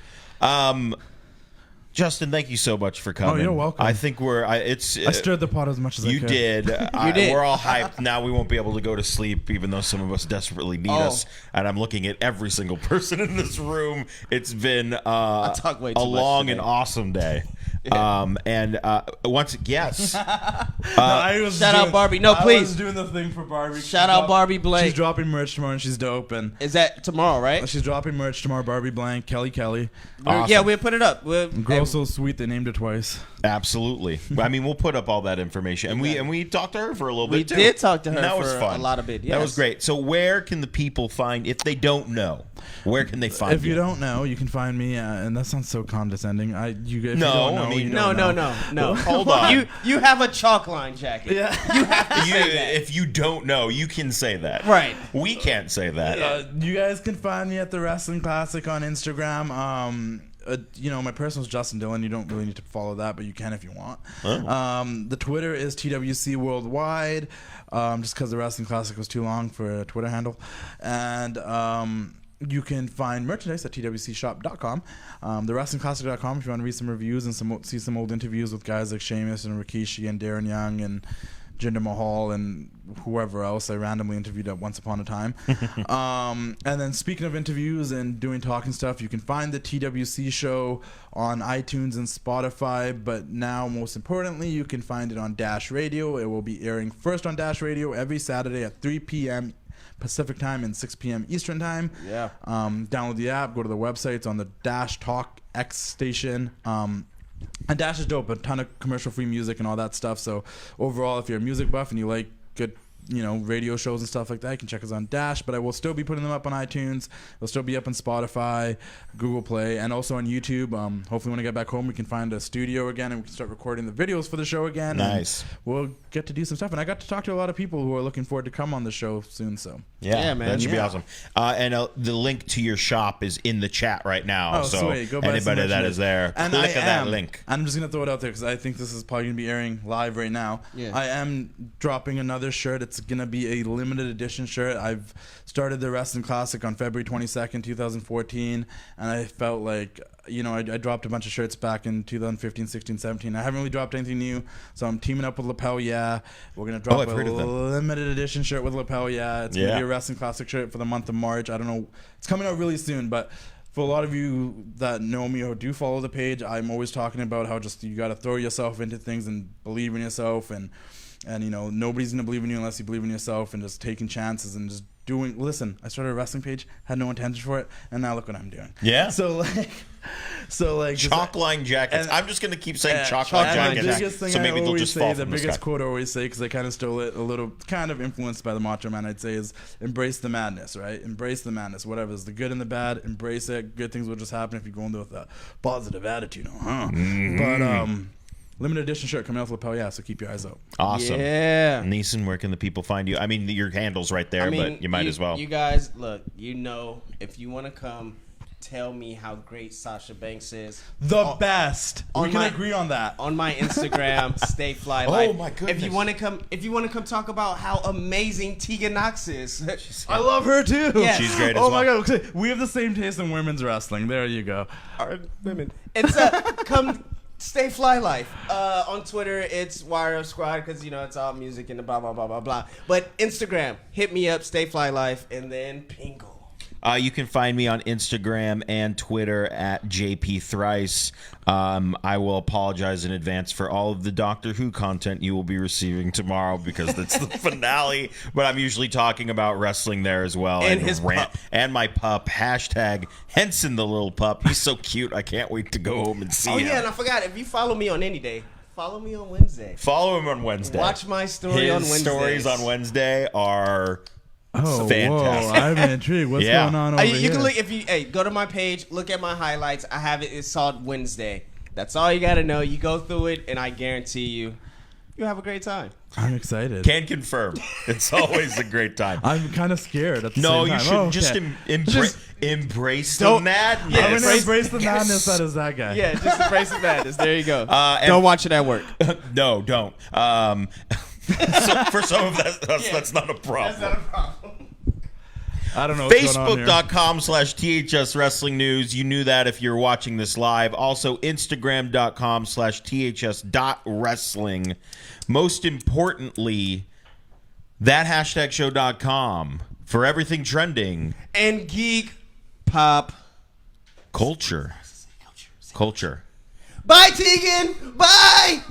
Justin, thank you so much for coming. Oh, you're welcome. I think I stirred the pot as much as I You could. did. did. We're all hyped. Now we won't be able to go to sleep, even though some of us desperately need us. And I'm looking at every single person in this room. It's been talk way too a much long today. and awesome day. Once, yes. Shout out Barbie. No, I please. was doing the thing for Barbie. Shout out Barbie Blake. She's dropping merch tomorrow and she's dope. And Is that tomorrow, right? she's dropping merch tomorrow. Barbie Blank, Kelly. Awesome. Yeah, we'll put it up. Girl so sweet they named her twice. Absolutely. I mean, we'll put up all that information, and we talked to her for a little We bit too. did talk to her And that was for fun. a lot of it, That was yes. great. So, where can the people find if they don't know? Where can they find If you don't know, you can find me, and that sounds so condescending. If you don't know, you don't know. No. Hold on. You have a chalk line jacket. Yeah. You have to say that. If you don't know, you can say that. Right. We can't say that. You guys can find me at the Wrestling Classic on Instagram. My personal is Justin Dillon. You don't really need to follow that, but you can if you want. Oh. The Twitter is TWC Worldwide, just because the Wrestling Classic was too long for a Twitter handle. And you can find merchandise at twcshop.com. TheWrestlingClassic.com if you want to read some reviews and see some old interviews with guys like Sheamus and Rikishi and Darren Young and Jinder Mahal and whoever else I randomly interviewed at once upon a time. And then speaking of interviews and doing talking stuff, you can find the TWC show on iTunes and Spotify, but now most importantly you can find it on Dash Radio. It will be airing first on Dash Radio every Saturday at 3 p.m. Pacific time and 6 p.m. Eastern time. Yeah. Download the app, go to the website. It's on the Dash Talk X station. And Dash is dope, a ton of commercial-free music and all that stuff. So overall, if you're a music buff and you like good, radio shows and stuff like that, you can check us on Dash. But I will still be putting them up on iTunes. They'll still be up on Spotify, Google Play, and also on YouTube. Hopefully, when I get back home, we can find a studio again and we can start recording the videos for the show again. Nice. And we'll get to do some stuff. And I got to talk to a lot of people who are looking forward to come on the show soon. So Yeah, man. That should be Yeah. awesome. And the link to your shop is in the chat right now. Oh, so sweet. Go buy some anybody that merchandise. is there, And click I on that am- link. I'm just going to throw it out there because I think this is probably going to be airing live right now. Yeah. I am dropping another shirt. It's going to be a limited edition shirt. I've started the Wrestling Classic on February 22nd, 2014, and I felt like, I dropped a bunch of shirts back in 2015, 16, 17. I haven't really dropped anything new, so I'm teaming up with Lapel Yeah. We're going to drop a limited edition shirt with Lapel Yeah. It's going to be a Wrestling Classic shirt for the month of March. I don't know. It's coming out really soon, but for a lot of you that know me or do follow the page, I'm always talking about how just you got to throw yourself into things and believe in yourself, and nobody's gonna believe in you unless you believe in yourself, and just taking chances and just doing. Listen, I started a wrestling page, had no intention for it, and now look what I'm doing. Yeah. So like chalk line jackets. I'm just gonna keep saying chalk line jackets. So maybe they'll just fall from the biggest sky. quote I always say, because I kind of stole it a little, kind of influenced by the Macho Man, I'd say, is embrace the madness, right? Embrace the madness. Whatever is the good and the bad, embrace it. Good things will just happen if you go into with a positive attitude, But limited edition shirt coming out with Lapel Yeah, so keep your eyes out. Awesome. Yeah. Neeson, where can the people find you? I mean, your handle's right there, but you might as well. You guys, look, if you want to come, tell me how great Sasha Banks is. The best. We can agree on that. On my Instagram, Stay Fly Life. Oh my goodness. If you want to come talk about how amazing Tegan Knox is. I love her too. Yes. She's great as Oh well. my god, we have the same taste in women's wrestling. There you go. Our women. It's come Stay Fly Life. On Twitter, it's Wire Up Squad, because it's all music and the blah blah blah blah blah. But Instagram, hit me up, Stay Fly Life, and then Pingle. You can find me on Instagram and Twitter at JP Thrice. I will apologize in advance for all of the Doctor Who content you will be receiving tomorrow, because it's the finale. But I'm usually talking about wrestling there as well. And his pup. And my pup. Hashtag Henson the little pup. He's so cute. I can't wait to go home and see him. Oh yeah, and I forgot, if you follow me on any day, follow me on Wednesday. Follow him on Wednesday. Watch my story on Wednesday. His stories on Wednesday are... Oh, fantastic. Whoa, I'm intrigued. What's going on over here? You can look go to my page, look at my highlights. I have it. It's called Wednesday. That's all you got to know. You go through it, and I guarantee you'll have a great time. I'm excited. Can confirm. It's always a great time. I'm kind of scared at the No, same you time. should just embrace the madness. I'm going to embrace the madness that is that guy. Yeah, just embrace the madness. There you go. Don't watch it at work. No, don't. So for some of us, that's not a problem. That's not a problem. I don't know what's going on here. Facebook.com/THS Wrestling News. You knew that if you're watching this live. Also, Instagram.com/THS.wrestling. Most importantly, thathashtagshow.com for everything trending. And geek pop Culture. culture. Culture. Bye, Tegan. Bye.